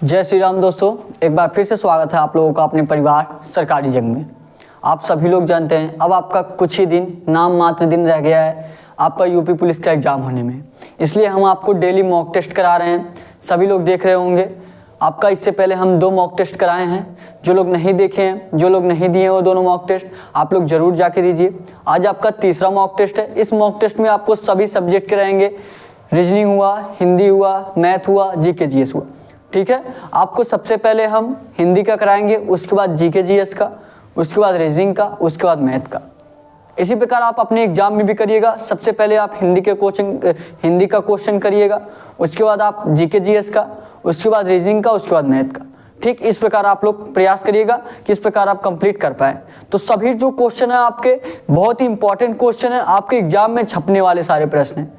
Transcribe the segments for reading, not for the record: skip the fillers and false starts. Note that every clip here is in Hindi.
जय श्री राम दोस्तों, एक बार फिर से स्वागत है आप लोगों का अपने परिवार सरकारी जंग में। आप सभी लोग जानते हैं अब आपका कुछ ही दिन, नाम मात्र दिन रह गया है आपका यूपी पुलिस का एग्ज़ाम होने में। इसलिए हम आपको डेली मॉक टेस्ट करा रहे हैं। सभी लोग देख रहे होंगे आपका इससे पहले हम 2 मॉक टेस्ट कराए हैं। जो लोग नहीं देखे हैं, जो लोग नहीं दिए हैं वो दोनों मॉक टेस्ट आप लोग ज़रूर जाके दीजिए। आज आपका तीसरा मॉक टेस्ट है। इस मॉक टेस्ट में आपको सभी सब्जेक्ट कराएंगे। रीजनिंग हुआ, हिंदी हुआ, मैथ हुआ, जीके जीएस हुआ। ठीक है, आपको सबसे पहले हम हिंदी का कराएंगे, उसके बाद जीके जीएस का, उसके बाद रीजनिंग का, उसके बाद मैथ का। इसी प्रकार आप अपने एग्जाम में भी करिएगा। सबसे पहले आप हिंदी का क्वेश्चन करिएगा, उसके बाद आप जीके जीएस का, उसके बाद रीजनिंग का, उसके बाद मैथ का। ठीक, इस प्रकार आप लोग प्रयास करिएगा कि इस प्रकार आप कंप्लीट कर पाए। तो सभी जो क्वेश्चन है आपके बहुत ही इंपॉर्टेंट क्वेश्चन है, आपके एग्जाम में छपने वाले सारे प्रश्न हैं।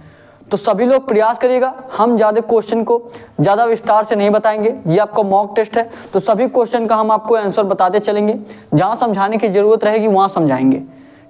तो सभी लोग प्रयास करिएगा। हम ज़्यादा क्वेश्चन को ज़्यादा विस्तार से नहीं बताएंगे, ये आपका मॉक टेस्ट है तो सभी क्वेश्चन का हम आपको आंसर बताते चलेंगे। जहाँ समझाने की ज़रूरत रहेगी वहाँ समझाएंगे।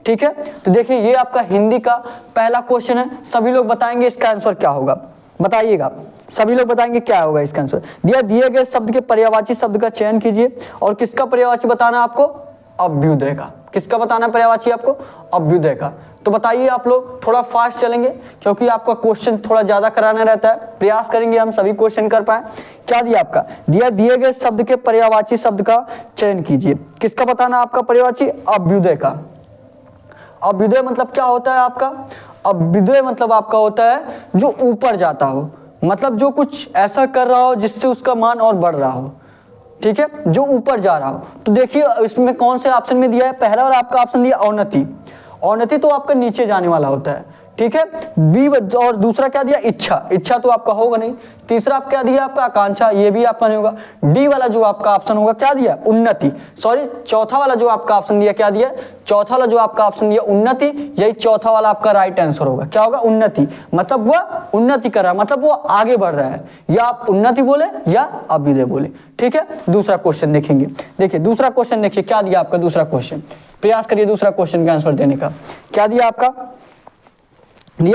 ठीक है, तो देखिए ये आपका हिंदी का पहला क्वेश्चन है। सभी लोग बताएंगे इसका आंसर क्या होगा, बताइएगा। सभी लोग बताएंगे क्या होगा इसका आंसर। दिए गए शब्द के पर्यायवाची शब्द का चयन कीजिए। और किसका पर्यायवाची बताना है आपको? अभ्युदय का। किसका बताना है पर्यायवाची आपको? अभ्युदय का। तो बताइए, आप लोग थोड़ा फास्ट चलेंगे क्योंकि आपका क्वेश्चन थोड़ा ज्यादा कराना रहता है। प्रयास करेंगे हम सभी क्वेश्चन कर पाए। क्या दिया आपका? दिए गए शब्द के पर्यायवाची शब्द का चयन कीजिए। किसका बताना है आपका पर्यायवाची? अभ्युदय का। अभ्युदय मतलब क्या होता है आपका? अभ्युदय मतलब आपका होता है जो ऊपर जाता हो, मतलब जो कुछ ऐसा कर रहा हो जिससे उसका मान और बढ़ रहा हो। ठीक है, जो ऊपर जा रहा हो। तो देखिए इसमें कौन से ऑप्शन में दिया है? पहला वाला आपका ऑप्शन दिया अवनति। अवनति तो आपका नीचे जाने वाला होता है। ठीक है, बी। और दूसरा क्या दिया? इच्छा। इच्छा तो आपका होगा नहीं। तीसरा आप क्या दिया? आपका आकांक्षा, ये भी आपका नहीं होगा। डी वाला जो आपका ऑप्शन होगा क्या दिया? उन्नति। सॉरी, चौथा वाला जो आपका ऑप्शन दिया क्या दिया? चौथा वाला जो आपका ऑप्शन दिया उन्नति, यही चौथा वाला आपका राइट आंसर होगा। क्या होगा? उन्नति। मतलब वह उन्नति कर रहा है, मतलब वो आगे बढ़ रहा है। या आप उन्नति बोले या अभ्युदय बोले। ठीक है, दूसरा क्वेश्चन देखेंगे। देखिए दूसरा क्वेश्चन देखिए क्या दिया आपका दूसरा क्वेश्चन। प्रयास करिए दूसरा क्वेश्चन का आंसर देने का। क्या दिया आपका?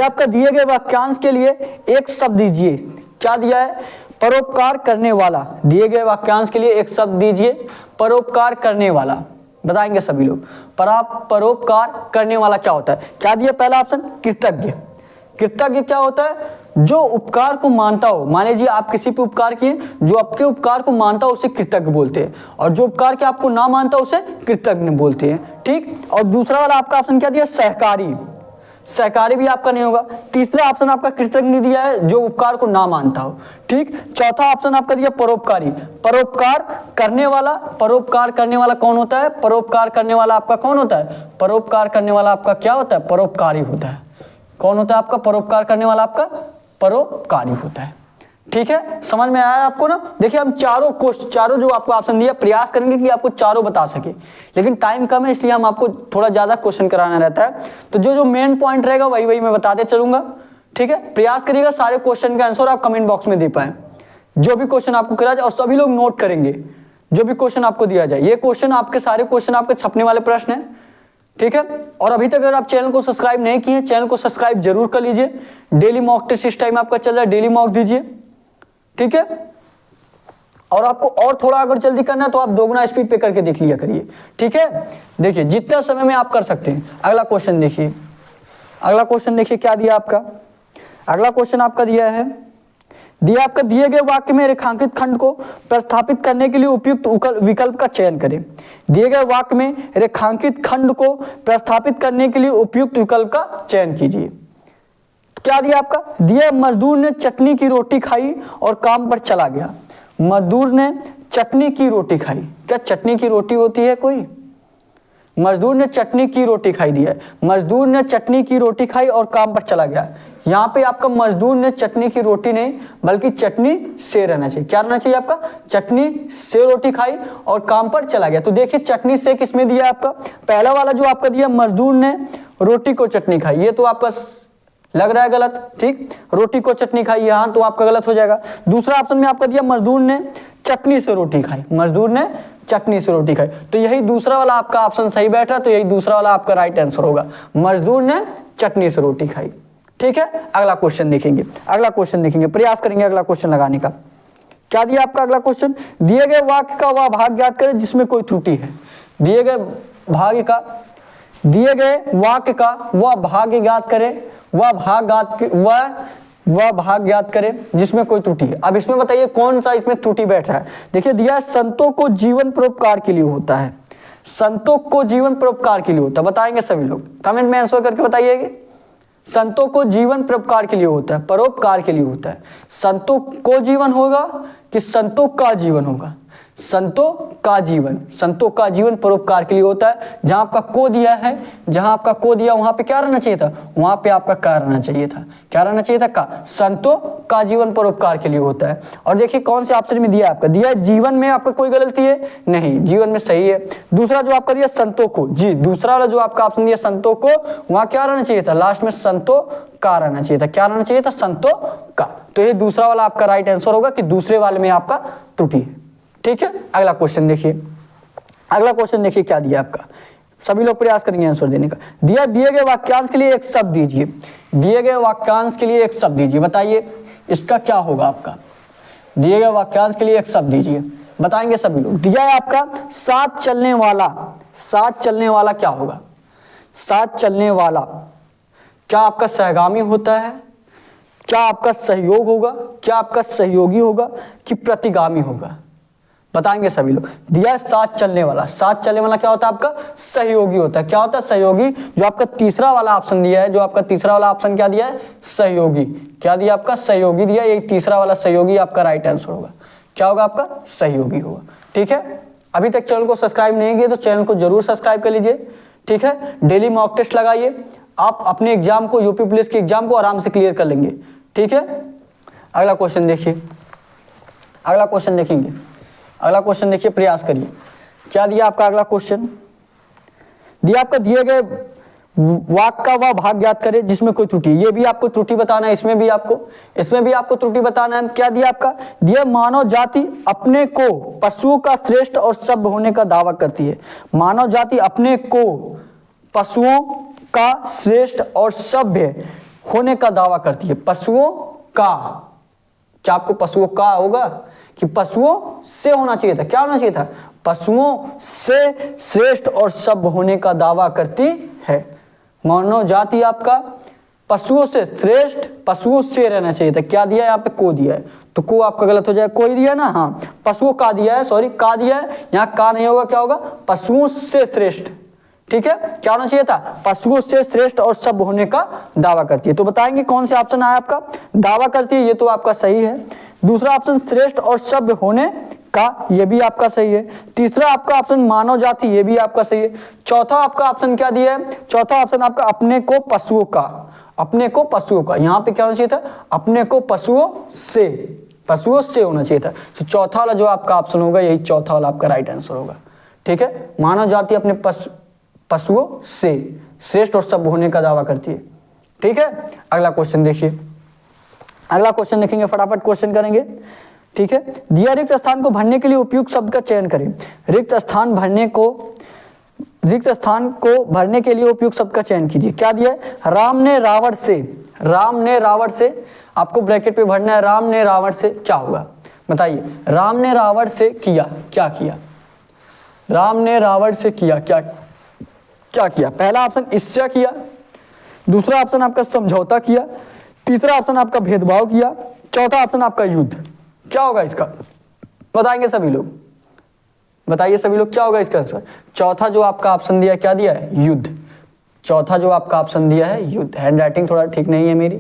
आपका दिए गए वाक्यांश के लिए एक शब्द दीजिए। क्या दिया है? परोपकार करने वाला। दिए गए वाक्यांश के लिए एक शब्द दीजिए, परोपकार करने वाला। बताएंगे सभी लोग। परोपकार करने वाला क्या होता है? क्या दिया पहला ऑप्शन? कृतज्ञ। कृतज्ञ क्या होता है? जो उपकार को मानता हो। मान लीजिए आप किसी पे उपकार किए, जो आपके उपकार को मानता हो उसे कृतज्ञ बोलते हैं, और जो उपकार के आपको ना मानता उसे कृतज्ञ बोलते हैं। ठीक, और दूसरा वाला आपका ऑप्शन क्या दिया? सहकारी। सहकारी भी आपका नहीं होगा। तीसरा ऑप्शन आपका कृतज्ञ दिया है, जो उपकार को ना मानता हो। ठीक, चौथा ऑप्शन आपका दिया परोपकारी। परोपकार करने वाला। परोपकार करने वाला कौन होता है? परोपकार करने वाला आपका कौन होता है? परोपकार करने वाला आपका क्या होता है? परोपकारी होता है। कौन होता है आपका परोपकार करने वाला? आपका परोपकारी होता है। ठीक है, समझ में आया आपको ना? देखिए हम चारों जो आपको ऑप्शन दिया, प्रयास करेंगे कि आपको चारों बता सके, लेकिन टाइम कम है इसलिए हम आपको थोड़ा ज्यादा क्वेश्चन कराना रहता है। तो जो मेन पॉइंट रहेगा वही मैं बताते चलूंगा। ठीक है, प्रयास करिएगा सारे क्वेश्चन का आंसर आप कमेंट बॉक्स में दे पाए। जो भी क्वेश्चन आपको कराया जाए, और सभी लोग नोट करेंगे जो भी क्वेश्चन आपको दिया जाए। ये क्वेश्चन आपके सारे क्वेश्चन आपके छपने वाले प्रश्न है। ठीक है, और अभी तक अगर आप चैनल को सब्सक्राइब नहीं किए, चैनल को सब्सक्राइब जरूर कर लीजिए। डेली मॉक टेस्ट इस टाइम आपका चल रहा है, डेली मॉक दीजिए। ठीक है, और आपको और थोड़ा अगर जल्दी करना है तो आप दोगुना स्पीड पे करके देख लिया करिए। ठीक है, देखिए जितना समय में आप कर सकते हैं। अगला क्वेश्चन देखिए। अगला क्वेश्चन देखिए क्या दिया आपका। अगला क्वेश्चन आपका दिया है, आपका दिए गए वाक्य में रेखांकित खंड को प्रस्थापित करने के लिए उपयुक्त विकल्प का चयन करें। दिए गए वाक्य में रेखांकित खंड को प्रस्थापित करने के लिए उपयुक्त विकल्प का चयन कीजिए। क्या दिया आपका? दिया मजदूर ने चटनी की रोटी खाई और काम पर चला गया। मजदूर ने चटनी की रोटी खाई। क्या चटनी की रोटी होती है कोई? मजदूर ने चटनी की रोटी खाई दिया है। मजदूर ने चटनी की रोटी खाई और काम पर चला गया। यहाँ पे आपका मजदूर ने चटनी की रोटी नहीं बल्कि चटनी से रहना चाहिए। क्या रहना चाहिए आपका? चटनी से रोटी खाई और काम पर चला गया। तो देखिए चटनी से किसमें दिया आपका? पहला वाला जो आपका दिया मजदूर ने रोटी को चटनी खाई, ये तो आपका लग रहा है गलत। ठीक, रोटी को चटनी खाई यहाँ तो आपका गलत हो जाएगा। दूसरा ऑप्शन में आपका दिया मजदूर ने चटनी से रोटी खाई। मजदूर ने चटनी से रोटी खाई, तो यही दूसरा वाला आपका ऑप्शन सही बैठा, तो यही दूसरा वाला आपका राइट आंसर होगा। मजदूर ने चटनी से रोटी खाई। ठीक है, अगला क्वेश्चन देखेंगे। अगला क्वेश्चन देखेंगे, प्रयास करेंगे अगला क्वेश्चन लगाने का। क्या दिया आपका अगला क्वेश्चन, दिए गए वाक्य का वह भाग ज्ञात करें जिसमें कोई त्रुटि है। दिए गए वाक्य का वह भाग ज्ञात करें, वह भाग ज्ञात करें जिसमें कोई त्रुटि है। अब इसमें बताइए कौन सा इसमें त्रुटि बैठ रहा है। देखिए दिया है संतों को जीवन परोपकार के लिए होता है, संतों को जीवन परोपकार के लिए होता है। बताएंगे सभी लोग, कमेंट में आंसर करके बताइएगा। संतों को जीवन परोपकार के लिए होता है, परोपकार के लिए होता है। संतों को जीवन होगा कि संतों का जीवन होगा, संतों का जीवन परोपकार के लिए होता है। जहां आपका को दिया है, जहां आपका को दिया वहां पे क्या रहना चाहिए था, वहां पे आपका का रहना चाहिए था। क्या रहना चाहिए था, का। संतों का जीवन परोपकार के लिए होता है। और देखिए कौन से ऑप्शन में दिया है आपका, दिया है जीवन में आपका कोई गलती है नहीं, जीवन में सही है। दूसरा जो आपका दिया संतों को, जी दूसरा वाला जो आपका ऑप्शन दिया संतों को, वहां क्या रहना चाहिए था, लास्ट में संतों का रहना चाहिए था। क्या रहना चाहिए था, संतों का। तो ये दूसरा वाला आपका राइट आंसर होगा कि दूसरे वाले में आपका त्रुटि है। ठीक है, अगला क्वेश्चन देखिए, अगला क्वेश्चन देखिए क्या दिया आपका, सभी लोग प्रयास करेंगे आंसर देने का। दिए गए वाक्यांश के लिए एक शब्द दीजिए, दिए गए वाक्यांश के लिए एक शब्द दीजिए। बताइए इसका क्या होगा आपका, दिए गए वाक्यांश के लिए एक शब्द दीजिए, बताएंगे सभी लोग। दिया है आपका साथ चलने वाला, साथ चलने वाला क्या होगा, साथ चलने वाला क्या आपका सहगामी होता है, क्या आपका सहयोग होगा, क्या आपका सहयोगी होगा कि प्रतिगामी होगा, बताएंगे सभी लोग। दिया है साथ चलने वाला, साथ चलने वाला क्या होता है आपका, सहयोगी होता है। क्या होता है, सहयोगी। जो आपका तीसरा वाला ऑप्शन दिया है, जो आपका तीसरा वाला ऑप्शन क्या दिया है, सहयोगी। क्या दिया आपका, सहयोगी दिया, ये तीसरा वाला सहयोगी आपका राइट आंसर होगा। क्या होगा आपका, सहयोगी होगा। ठीक है, अभी तक चैनल को सब्सक्राइब नहीं किया तो चैनल को जरूर सब्सक्राइब कर लीजिए। ठीक है, डेली मॉक टेस्ट लगाइए, आप अपने एग्जाम को, यूपी पुलिस के एग्जाम को आराम से क्लियर कर लेंगे। ठीक है, अगला क्वेश्चन देखिए, अगला क्वेश्चन देखेंगे, अगला क्वेश्चन देखिए, प्रयास करिए। क्या दिया आपका अगला क्वेश्चन, दिया आपका दिए गए वाक्य का वह भाग ज्ञात करे जिसमें कोई त्रुटि, ये भी आपको त्रुटि बताना है, इसमें भी आपको त्रुटि बताना है। क्या दिया आपका, दिया मानव जाति अपने को पशुओं का श्रेष्ठ और सभ्य होने का दावा करती है। मानव जाति अपने को पशुओं का श्रेष्ठ और सभ्य होने का दावा करती है। पशुओं का, क्या आपको पशुओं का होगा कि पशुओं से होना चाहिए था, क्या होना चाहिए था, पशुओं से श्रेष्ठ और सभ्य होने का दावा करती है। मानव जाति आपका पशुओं से श्रेष्ठ, पशुओं से रहना चाहिए था। क्या दिया है यहाँ पे, को दिया है, तो को आपका गलत हो जाएगा, कोई दिया है ना, हाँ पशुओं का दिया है, सॉरी का दिया है, यहाँ का नहीं होगा, क्या होगा, पशुओं से श्रेष्ठ। ठीक है, क्या होना चाहिए था, पशुओं से श्रेष्ठ और सभ्य होने का दावा करती है। तो बताएंगे कौन से ऑप्शन आया आपका, दावा करती है, ये तो आपका सही है। दूसरा ऑप्शन श्रेष्ठ और सभ्य होने का, ये भी आपका सही है। तीसरा आपका ऑप्शन मानव जाति, ये भी आपका सही है। चौथा आपका ऑप्शन क्या दिया है, चौथा ऑप्शन आपका अपने को पशुओं का, अपने को पशुओं का, यहाँ पे क्या होना चाहिए था, अपने को पशुओं से होना चाहिए था। तो चौथा वाला जो आपका ऑप्शन होगा, यही चौथा वाला आपका राइट आंसर होगा। ठीक है, मानव जाति अपने पशुओं से श्रेष्ठ और सभ्य होने का दावा करती है। ठीक है, अगला क्वेश्चन देखिए, अगला क्वेश्चन देखेंगे, फटाफट क्वेश्चन करेंगे। ठीक है, दिया रिक्त स्थान को भरने के लिए उपयुक्त शब्द का चयन करें। रिक्त स्थान भरने के लिए उपयुक्त शब्द का चयन कीजिए। क्या दिया है, राम ने रावण से, आपको ब्रैकेट पे भरना है, राम ने रावण से क्या होगा, बताइए। राम ने रावण से किया, क्या किया, राम ने रावण से किया, क्या किया। पहला ऑप्शन ईर्ष्या किया, दूसरा ऑप्शन आपका समझौता किया, तीसरा ऑप्शन आपका भेदभाव किया, चौथा ऑप्शन आपका युद्ध। क्या होगा इसका, बताएंगे सभी लोग, बताइए सभी लोग क्या होगा इसका आंसर। चौथा जो आपका ऑप्शन दिया, क्या दिया है, युद्ध। चौथा जो आपका ऑप्शन दिया है युद्ध। हैंड राइटिंग थोड़ा ठीक नहीं है मेरी,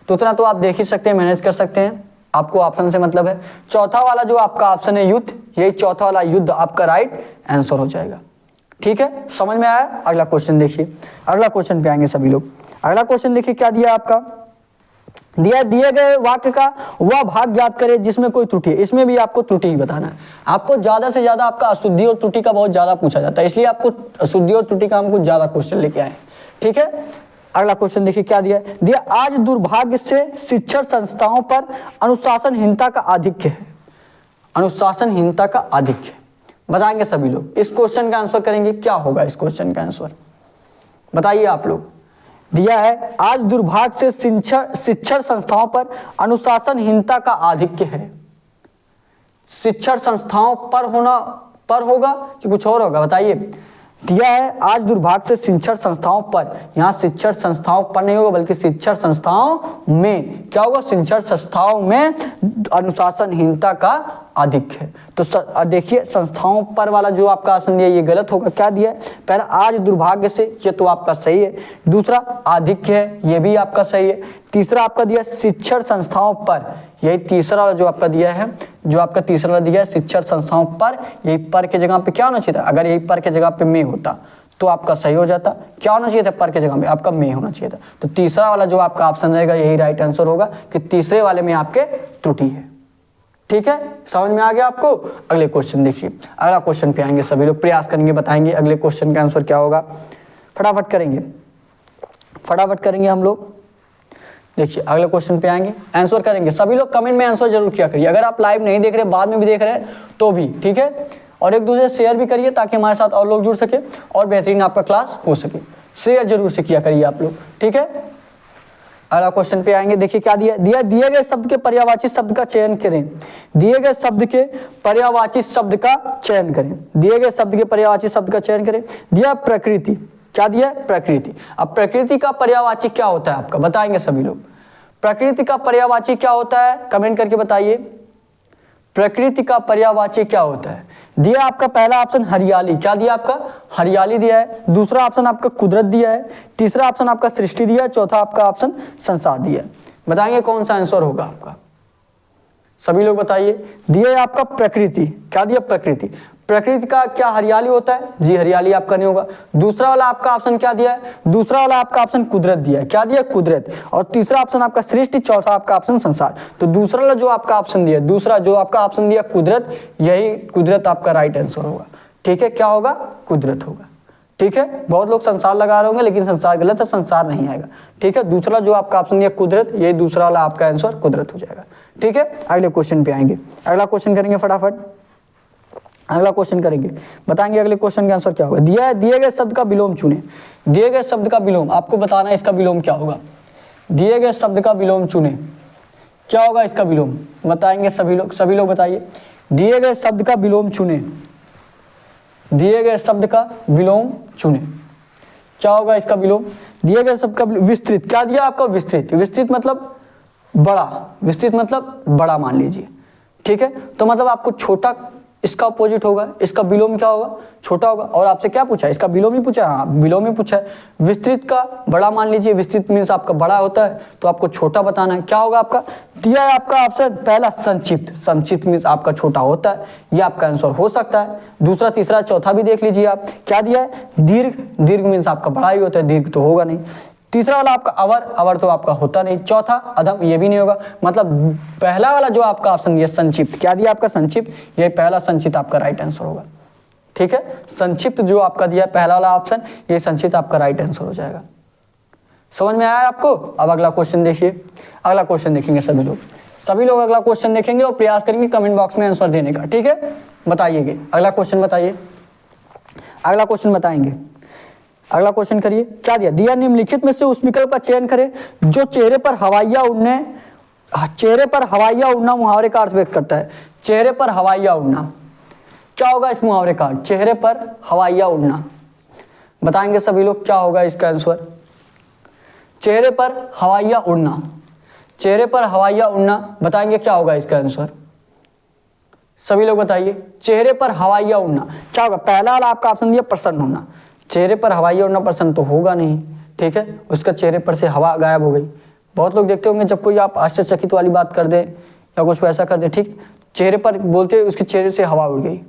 तो उतना तो आप देख ही सकते हैं, मैनेज कर सकते हैं, आपको ऑप्शन से मतलब है। चौथा वाला जो आपका ऑप्शन है युद्ध, यही चौथा वाला युद्ध आपका राइट आंसर हो जाएगा। ठीक है, समझ में आया। अगला क्वेश्चन देखिए, अगला क्वेश्चन पे आएंगे सभी लोग। अगला क्वेश्चन देखिए क्या दिया आपका, दिए गए वाक्य का वह भाग ज्ञात करे जिसमें कोई त्रुटि है। इसमें भी आपको त्रुटि ही बताना है। आपको ज्यादा से ज्यादा आपका अशुद्धि और त्रुटि का बहुत ज्यादा पूछा जाता है, इसलिए आपको अशुद्धि और त्रुटि का हमको ज्यादा क्वेश्चन लेके आए। ठीक है, अगला क्वेश्चन देखिए क्या दिया, आज दुर्भाग्य से शिक्षण संस्थाओं पर अनुशासनहीनता का आधिक्य है। अनुशासनहीनता का आधिक्य, बताएंगे सभी लोग। इस क्वेश्चन का आंसर करेंगे, क्या होगा इस क्वेश्चन का आंसर, बताइए आप लोग। दिया है आज दुर्भाग्य से शिक्षण संस्थाओं पर अनुशासनहीनता का आधिक्य है। शिक्षण संस्थाओं पर होगा कि कुछ और होगा, बताइए। दिया है आज दुर्भाग्य से शिक्षण संस्थाओं पर, यहाँ शिक्षण संस्थाओं पर नहीं होगा बल्कि शिक्षण संस्थाओं में। क्या होगा? शिक्षण संस्थाओं में अनुशासनहीनता का अधिक है। तो देखिए संस्थाओं पर वाला जो आपका आसन दिया ये गलत होगा। क्या दिया है? पहला आज दुर्भाग्य से, ये तो आपका सही है। दूसरा आधिक्य है, ये भी आपका सही है। तीसरा आपका दिया शिक्षण संस्थाओं पर, यही तीसरा वाला जो आपका दिया है, जो आपका तीसरा वाला दिया है शिक्षण संस्थाओं पर, यही पर के जगह पे क्या होना चाहिए था? अगर यही पर के जगह पे में होता तो आपका सही हो जाता। क्या होना चाहिए था? पर के जगह में आपका में होना चाहिए था। तो तीसरा वाला जो आपका ऑप्शन रहेगा यही राइट आंसर होगा कि तीसरे वाले में आपके त्रुटि है। ठीक है, समझ में आ गया आपको? अगले क्वेश्चन देखिए, अगला क्वेश्चन पे आएंगे, सभी लोग प्रयास करेंगे, बताएंगे अगले क्वेश्चन का आंसर क्या होगा। फटाफट करेंगे हम लोग। देखिए अगले क्वेश्चन पे आएंगे, आंसर करेंगे सभी लोग। कमेंट में आंसर जरूर किया करिए, अगर आप लाइव नहीं देख रहे बाद में भी देख रहे हैं तो भी ठीक है। और एक दूसरे शेयर भी करिए ताकि हमारे साथ और लोग जुड़ सके और बेहतरीन आपका क्लास हो सके। शेयर जरूर से किया करिए आप लोग, ठीक है। अगला क्वेश्चन पे आएंगे, देखिए क्या दिए गए शब्द के पर्यायवाची शब्द का चयन करें। दिए गए शब्द के पर्यायवाची शब्द का चयन करें। दिए गए शब्द के पर्यायवाची शब्द का चयन करें। दिया प्रकृति, क्या दिया? प्रकृति। अब प्रकृति का पर्यायवाची क्या होता है आपका, बताएंगे सभी लोग। प्रकृति का पर्यायवाची क्या होता है, कमेंट करके बताइए। प्रकृति का पर्यायवाची क्या होता है? दिया आपका पहला ऑप्शन हरियाली, क्या दिया आपका? हरियाली दिया है। दूसरा ऑप्शन आपका कुदरत दिया है। तीसरा ऑप्शन आपका सृष्टि दिया है। चौथा आपका ऑप्शन संसार दिया है। बताएंगे कौन सा आंसर होगा आपका, सभी लोग बताइए। दिया आपका प्रकृति, क्या दिया? प्रकृति। प्रकृति का क्या हरियाली होता है? जी हरियाली आपका नहीं होगा। दूसरा वाला आपका ऑप्शन क्या दिया है? दूसरा वाला आपका ऑप्शन कुदरत दिया है, क्या दिया? कुदरत। और तीसरा ऑप्शन आपका सृष्टि, चौथा आपका ऑप्शन संसार। तो दूसरा वाला जो आपका ऑप्शन दिया, दूसरा जो आपका ऑप्शन दिया कुदरत, यही कुदरत आपका राइट आंसर होगा। ठीक है, क्या होगा? कुदरत होगा। ठीक है, बहुत लोग संसार लगा रहे होंगे लेकिन संसार गलत है, संसार नहीं आएगा। ठीक है, दूसरा जो आपका ऑप्शन दिया कुदरत, यही दूसरा वाला आपका आंसर कुदरत हो जाएगा। ठीक है, अगले क्वेश्चन पे आएंगे, अगला क्वेश्चन करेंगे फटाफट। अगला क्वेश्चन करेंगे, बताएंगे अगले क्वेश्चन का आंसर क्या होगा। दिए गए शब्द का विलोम चुने। दिए गए शब्द का विलोम, आपको बताना है इसका विलोम क्या होगा। दिए गए शब्द का विलोम चुने, क्या होगा इसका विलोम, बताएंगे सभी लोग बताइए। दिए गए शब्द का विलोम चुने। दिए गए शब्द का विलोम चुने, क्या होगा इसका विलोम। दिए गए शब्द का विस्तृत, क्या दिया आपका? विस्तृत। विस्तृत मतलब बड़ा, विस्तृत मतलब बड़ा मान लीजिए। ठीक है, तो मतलब आपको छोटा इसका अपोजिट होगा, इसका विलोम क्या होगा? छोटा होगा। और आपसे क्या पूछा? इसका विलोम ही पूछा। हाँ विलोम ही पूछा है। विस्तृत का बड़ा मान लीजिए, विस्तृत मीन्स आपका बड़ा होता है तो आपको छोटा बताना है। क्या होगा आपका? दिया है आपका ऑप्शन पहला संक्षिप्त। संक्षिप्त मीन्स आपका छोटा होता है, ये आपका आंसर हो सकता है। दूसरा, तीसरा, चौथा भी देख लीजिए आप। क्या दिया है? दीर्घ। दीर्घ मीन्स आपका बड़ा ही होता है, दीर्घ तो होगा नहीं। तीसरा वाला आपका अवर। अवर तो आपका होता नहीं। चौथा अधम, ये भी नहीं होगा। मतलब पहला वाला जो आपका ऑप्शन दिया संक्षिप्त, क्या दिया आपका? संक्षिप्त। ये पहला संक्षिप्त आपका राइट आंसर होगा। ठीक है, संक्षिप्त जो आपका दिया पहला वाला ऑप्शन, ये संक्षिप्त आपका राइट आंसर हो जाएगा। समझ में आया आपको? अब अगला क्वेश्चन देखिए, अगला क्वेश्चन देखेंगे सभी लोग अगला क्वेश्चन देखेंगे और प्रयास करेंगे कमेंट बॉक्स में आंसर देने का। ठीक है, बताइएगा अगला क्वेश्चन, बताइए अगला क्वेश्चन बताएंगे। अगला क्वेश्चन करिए, क्या दिया? निम्नलिखित में से उस विकल्प का चयन करें जो चेहरे पर हवाइया उड़ना मुहावरे का अर्थ व्यक्त करता है। चेहरे पर हवाइया उड़ना, क्या होगा इस मुहावरे का? चेहरे पर हवाइया उड़ना, बताएंगे सभी लोग क्या होगा इसका आंसर। चेहरे पर हवाइया उड़ना, चेहरे पर हवाइया उड़ना, बताएंगे क्या होगा इसका आंसर, सभी लोग बताइए। चेहरे पर हवाइया उड़ना क्या होगा? पहला वाला आपका ऑप्शन दिया प्रसन्न होना। चेहरे पर हवाइया उड़ना प्रसन्न तो होगा नहीं। ठीक है, उसका चेहरे पर से हवा गायब हो गई। बहुत लोग देखते होंगे जब कोई आप आश्चर्यचकित वाली बात कर दे या कुछ वैसा कर दे, ठीक, चेहरे पर बोलते उसके चेहरे से हवा उड़ गई।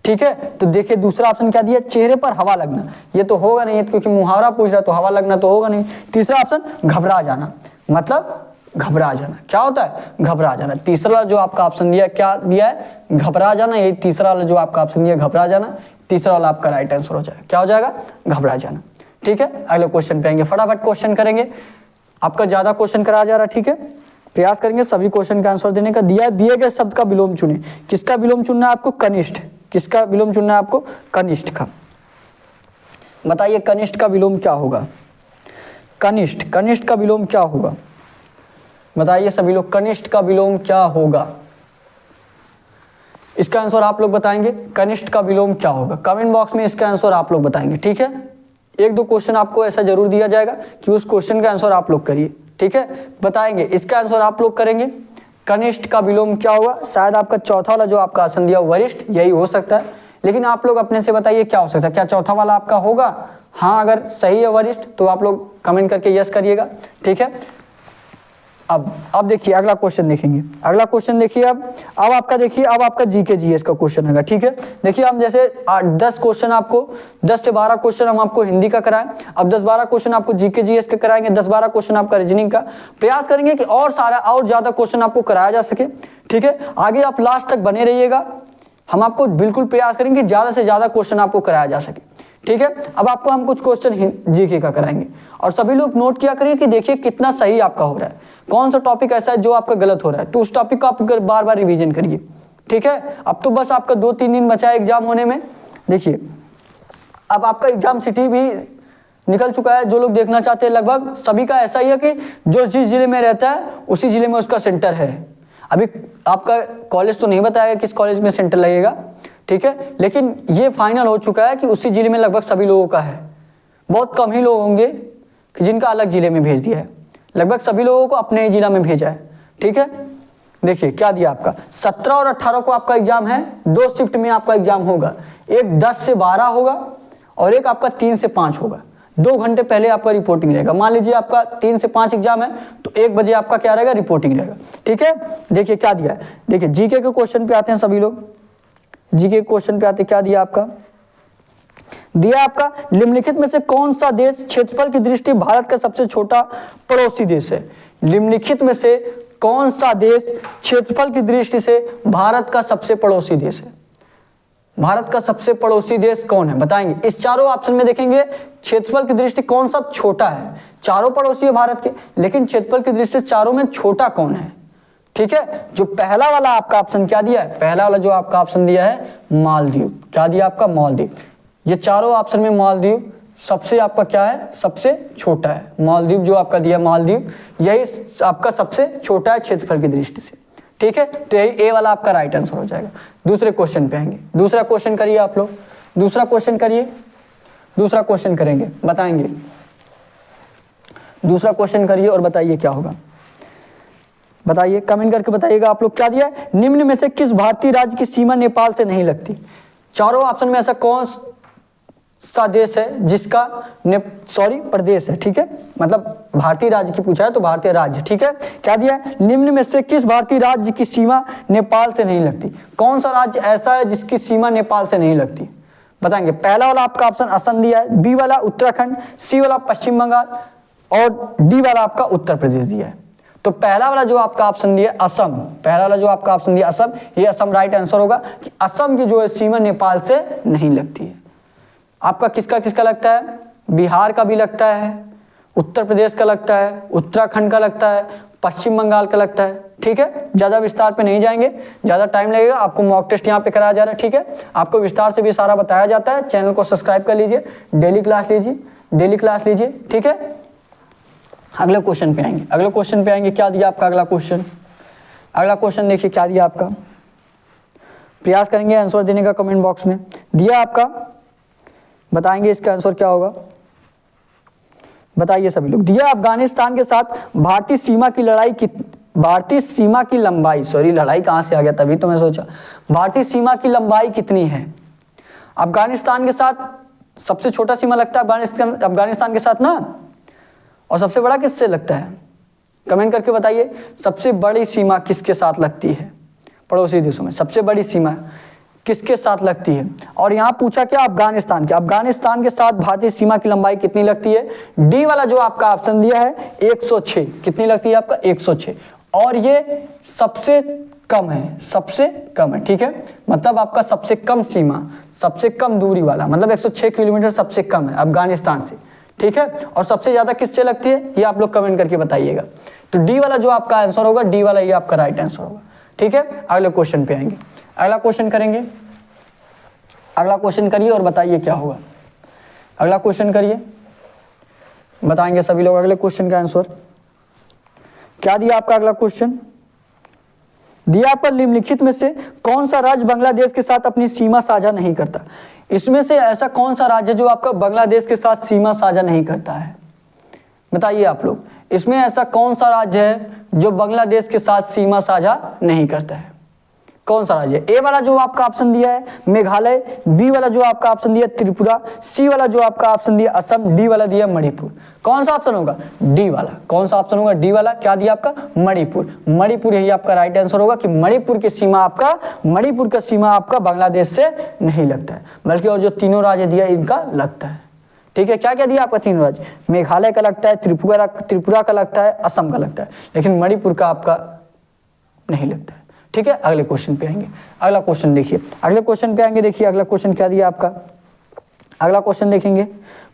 ठीक है, तो देखिए दूसरा ऑप्शन क्या दिया? चेहरे पर हवा लगना, ये तो होगा नहीं क्योंकि मुहावरा पूछ रहा तो हवा लगना तो होगा नहीं। तीसरा ऑप्शन घबरा जाना, मतलब घबरा जाना, क्या होता है? घबरा जाना। तीसरा जो आपका ऑप्शन दिया, क्या दिया है? घबरा जाना। यही तीसरा वाला जो आपका ऑप्शन दिया घबरा जाना, तीसरा वाला आपका राइट आंसर हो जाएगा। क्या हो जाएगा? घबरा जाना। ठीक है, अगले क्वेश्चन पे आएंगे, फटाफट क्वेश्चन करेंगे। आपका ज्यादा क्वेश्चन करा जा रहा है, ठीक है, प्रयास करेंगे सभी क्वेश्चन का आंसर देने का। दिए गए शब्द का विलोम चुने, किसका विलोम चुनना है आपको? कनिष्ठ। किसका विलोम चुनना है आपको? कनिष्ठ का। बताइए कनिष्ठ का विलोम क्या होगा? कनिष्ठ, कनिष्ठ का विलोम क्या होगा? बताइए सभी लोग, कनिष्ठ का विलोम क्या होगा? इसका आंसर आप लोग बताएंगे। कनिष्ठ का विलोम क्या होगा? कमेंट बॉक्स में इसका आंसर आप लोग बताएंगे, ठीक है। एक दो क्वेश्चन आपको ऐसा जरूर दिया जाएगा कि उस क्वेश्चन का आंसर आप लोग करिए, ठीक है, बताएंगे। इसका आंसर आप लोग करेंगे। कनिष्ठ का विलोम क्या होगा? शायद आपका चौथा वाला जो आपका आसन दिया वरिष्ठ, यही हो सकता है, लेकिन आप लोग अपने से बताइए क्या हो सकता है। क्या चौथा वाला आपका होगा? हाँ, अगर सही है वरिष्ठ तो आप लोग कमेंट करके यस करिएगा, ठीक है। अब देखिए अगला क्वेश्चन देखेंगे। अगला क्वेश्चन देखिए अब आपका देखिए, अब आपका जीके जीएस का क्वेश्चन होगा, ठीक है। देखिए हम जैसे 10 क्वेश्चन आपको 10 से 12 क्वेश्चन हम आपको हिंदी का कराएं, अब 10-12 क्वेश्चन आपको जीके जीएस का कराएंगे, 10-12 क्वेश्चन आपका रीजनिंग का। प्रयास करेंगे कि और ज्यादा क्वेश्चन आपको कराया जा सके, ठीक है। आगे आप लास्ट तक बने रहिएगा, हम आपको बिल्कुल प्रयास करेंगे ज्यादा से ज्यादा क्वेश्चन आपको कराया जा सके, ठीक है। अब आपको हम कुछ क्वेश्चन जीके का कराएंगे और सभी लोग नोट किया करिए कि देखिए कितना सही आपका हो रहा है, कौन सा टॉपिक ऐसा है जो आपका गलत हो रहा है, तो उस टॉपिक को आप बार बार रिवीजन करिए, ठीक है। अब तो बस आपका 2-3 दिन बचा है एग्जाम होने में। देखिए अब आपका एग्जाम सिटी भी निकल चुका है, जो लोग देखना चाहते हैं लगभग सभी का ऐसा ही है कि जो जिस जिले में रहता है उसी जिले में उसका सेंटर है। अभी आपका कॉलेज तो नहीं बताया किस कॉलेज में सेंटर लगेगा, ठीक है, लेकिन ये फाइनल हो चुका है कि उसी जिले में लगभग सभी लोगों का है। बहुत कम ही लोग होंगे कि जिनका अलग जिले में भेज दिया है, लगभग सभी लोगों को अपने ही जिला में भेजा है, ठीक है। देखिए क्या दिया आपका 17 और 18 को आपका एग्जाम है, 2 शिफ्ट में आपका एग्जाम होगा, एक 10 से 12 होगा और एक आपका 3 से 5 होगा। 2 घंटे पहले आपका रिपोर्टिंग रहेगा। मान लीजिए आपका 3 से 5 एग्जाम है तो 1 बजे आपका क्या रहेगा, रिपोर्टिंग रहेगा, ठीक है। देखिए क्या दिया है, देखिए जीके के क्वेश्चन पे आते हैं सभी लोग। जीके क्वेश्चन पे आते क्या दिया आपका, दिया आपका निम्नलिखित में से कौन सा देश क्षेत्रफल की दृष्टि भारत का सबसे छोटा पड़ोसी देश है? निम्नलिखित में से कौन सा देश क्षेत्रफल की दृष्टि से भारत का सबसे पड़ोसी देश है? भारत का सबसे पड़ोसी देश कौन है बताएंगे। इस चारों ऑप्शन में देखेंगे क्षेत्रफल की दृष्टि कौन सा छोटा है। चारों पड़ोसी है भारत के, लेकिन क्षेत्रफल की दृष्टि से चारों में छोटा कौन है, ठीक है। जो पहला वाला आपका ऑप्शन क्या दिया है, पहला वाला जो आपका ऑप्शन दिया है मालदीव, क्या दिया आपका मालदीव। ये चारों ऑप्शन में मालदीव सबसे आपका क्या है, सबसे छोटा है। मालदीव जो आपका दिया मालदीव, यही आपका सबसे छोटा है क्षेत्रफल की दृष्टि से, ठीक है। तो यही ए वाला आपका राइट आंसर हो जाएगा। दूसरे क्वेश्चन पे आएंगे। दूसरा क्वेश्चन करिए आप लोग, दूसरा क्वेश्चन करिए, दूसरा क्वेश्चन करेंगे, बताएंगे। दूसरा क्वेश्चन करिए और बताइए क्या होगा, बताइए कमेंट करके बताइएगा आप लोग। क्या दिया है, निम्न में से किस भारतीय राज्य की सीमा नेपाल से नहीं लगती? चारों ऑप्शन में ऐसा कौन सा देश है जिसका प्रदेश है, ठीक है, मतलब भारतीय राज्य की पूछा है तो भारतीय राज्य, ठीक है। क्या दिया है, निम्न में से किस भारतीय राज्य की सीमा नेपाल से नहीं लगती? कौन सा राज्य ऐसा है जिसकी सीमा नेपाल से नहीं लगती, बताएंगे। पहला वाला आपका ऑप्शन असम दिया है, बी वाला उत्तराखंड, सी वाला पश्चिम बंगाल और डी वाला आपका उत्तर प्रदेश दिया है। तो पहला वाला जो आपका ऑप्शन दिया असम, पहला वाला जो आपका ऑप्शन दिया असम, ये असम राइट आंसर होगा कि असम की जो है सीमा नेपाल से नहीं लगती है। आपका किसका किसका लगता है, बिहार का भी लगता है, उत्तर प्रदेश का लगता है, उत्तराखंड का लगता है, पश्चिम बंगाल का लगता है, ठीक है। ज्यादा विस्तार पे नहीं जाएंगे, ज्यादा टाइम लगेगा, आपको मॉक टेस्ट यहाँ पे कराया जा रहा है, ठीक है। आपको विस्तार से भी सारा बताया जाता है। चैनल को सब्सक्राइब कर लीजिए, डेली क्लास लीजिए, डेली क्लास लीजिए, ठीक है। अगले क्वेश्चन पे आएंगे, अगले क्वेश्चन पे आएंगे। क्या दिया आपका अगला क्वेश्चन, अगला क्वेश्चन देखिए क्या दिया आपका, प्रयास करेंगे आंसर देने का कमेंट बॉक्स में। दिया आपका, बताएंगे इसका आंसर क्या होगा, बताइए सभी लोग। दिया अफगानिस्तान के साथ भारतीय सीमा की लड़ाई भारतीय सीमा की लंबाई, सॉरी लड़ाई कहां से आ गया, तभी तो मैं सोचा। भारतीय सीमा की लंबाई कितनी है? अफगानिस्तान के साथ सबसे छोटा सीमा लगता है अफगानिस्तान के साथ ना, और सबसे बड़ा किससे लगता है, कमेंट करके बताइए। सबसे बड़ी सीमा किसके साथ लगती है पड़ोसी देशों में, सबसे बड़ी सीमा किसके साथ लगती है? और यहाँ पूछा क्या, अफगानिस्तान के। अफगानिस्तान के साथ भारतीय सीमा की लंबाई कितनी लगती है? डी वाला जो आपका ऑप्शन दिया है 106, कितनी लगती है आपका 106, और ये सबसे कम है, सबसे कम है, ठीक है। मतलब आपका सबसे कम सीमा, सबसे कम दूरी वाला, मतलब 106 किलोमीटर सबसे कम है अफगानिस्तान से, ठीक है। और सबसे ज्यादा किससे लगती है ये आप लोग कमेंट करके बताइएगा। तो डी वाला जो आपका आंसर होगा, डी वाला ये आपका राइट आंसर होगा, ठीक है। अगले क्वेश्चन पे आएंगे, अगला क्वेश्चन करेंगे। अगला क्वेश्चन करिए और बताइए क्या होगा। अगला क्वेश्चन करिए, बताएंगे सभी लोग अगले क्वेश्चन का आंसर। क्या दिया आपका अगला क्वेश्चन, दिया आपका निम्नलिखित में से कौन सा राज्य बांग्लादेश के साथ अपनी सीमा साझा नहीं करता। इसमें से ऐसा कौन सा राज्य जो आपका बांग्लादेश के साथ सीमा साझा नहीं करता है, बताइए आप लोग। इसमें ऐसा कौन सा राज्य है जो बांग्लादेश के साथ सीमा साझा नहीं करता है, कौन सा राज्य? ए वाला जो आपका ऑप्शन दिया है मेघालय, बी वाला जो आपका ऑप्शन दिया त्रिपुरा, सी वाला जो आपका ऑप्शन दिया असम, डी वाला दिया मणिपुर। कौन सा ऑप्शन होगा? डी वाला। कौन सा ऑप्शन होगा? डी वाला। क्या दिया आपका? मणिपुर। मणिपुर यही आपका राइट आंसर होगा कि मणिपुर की सीमा आपका, मणिपुर का सीमा आपका बांग्लादेश से नहीं लगता है, बल्कि और जो तीनों राज्य दिया इनका लगता है। ठीक है, क्या क्या दिया आपका? तीन राज्य, मेघालय का लगता है, त्रिपुरा का लगता है, असम का लगता है, लेकिन मणिपुर का आपका नहीं लगता है। ठीक है, अगले क्वेश्चन पे आएंगे। अगला क्वेश्चन देखिए, अगले क्वेश्चन पे आएंगे। देखिए अगला क्वेश्चन क्या दिया आपका, अगला क्वेश्चन देखेंगे,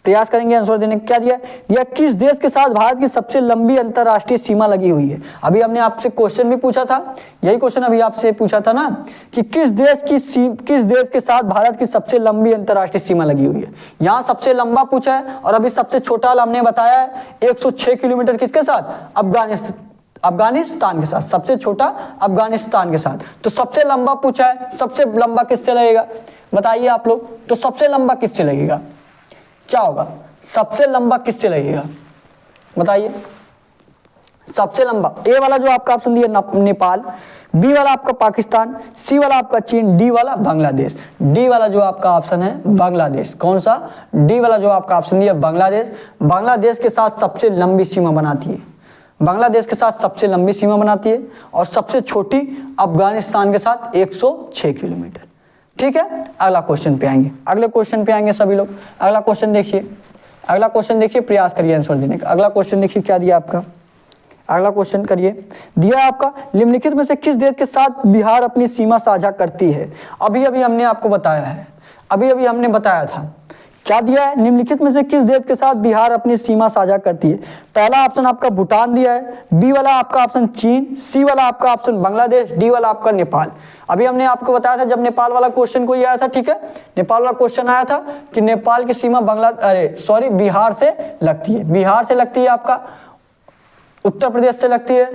प्रयास करेंगे आंसर देने का। क्या दिया? दिया किस देश के साथ भारत की सबसे लंबी अंतरराष्ट्रीय सीमा लगी हुई है। अभी हमने आपसे क्वेश्चन भी पूछा था, यही क्वेश्चन अभी आपसे पूछा था ना कि किस देश के साथ भारत की सबसे लंबी अंतरराष्ट्रीय सीमा लगी हुई है। यहाँ सबसे लंबा पूछा है और अभी सबसे छोटा वाला हमने बताया है 106 किलोमीटर किसके साथ? अफगानिस्तान के साथ। सबसे छोटा अफगानिस्तान के साथ। तो सबसे लंबा पूछा है, सबसे लंबा किससे लगेगा बताइए आप लोग। तो सबसे लंबा किससे लगेगा, क्या होगा? सबसे लंबा किससे लगेगा बताइए? सबसे लंबा ए वाला जो आपका ऑप्शन दिया नेपाल, बी वाला आपका पाकिस्तान, सी वाला आपका चीन, डी वाला बांग्लादेश। डी वाला जो आपका ऑप्शन है बांग्लादेश। कौन सा? डी वाला जो आपका ऑप्शन दिया बांग्लादेश। बांग्लादेश के साथ सबसे लंबी सीमा बनाती है, बांग्लादेश के साथ सबसे लंबी सीमा बनाती है, और सबसे छोटी अफगानिस्तान के साथ 106 किलोमीटर। ठीक है, अगला क्वेश्चन पे आएंगे, अगले क्वेश्चन पे आएंगे सभी लोग। अगला क्वेश्चन देखिए, अगला क्वेश्चन देखिए, प्रयास करिए आंसर देने का। अगला क्वेश्चन देखिए क्या दिया आपका, अगला क्वेश्चन करिए। दिया आपका निम्नलिखित में से किस देश के साथ बिहार अपनी सीमा साझा करती है। अभी अभी हमने आपको बताया है, अभी अभी हमने बताया था। क्या दिया है? निम्नलिखित में से किस देश के साथ बिहार अपनी सीमा साझा करती है। पहला ऑप्शन आपका भूटान दिया है, बी वाला आपका ऑप्शन चीन, सी वाला आपका ऑप्शन बांग्लादेश, डी वाला आपका नेपाल। अभी हमने आपको बताया था जब नेपाल वाला क्वेश्चन कोई आया था, ठीक है, नेपाल वाला क्वेश्चन आया था कि नेपाल की सीमा बिहार से लगती है। बिहार से लगती है आपका, उत्तर प्रदेश से लगती है,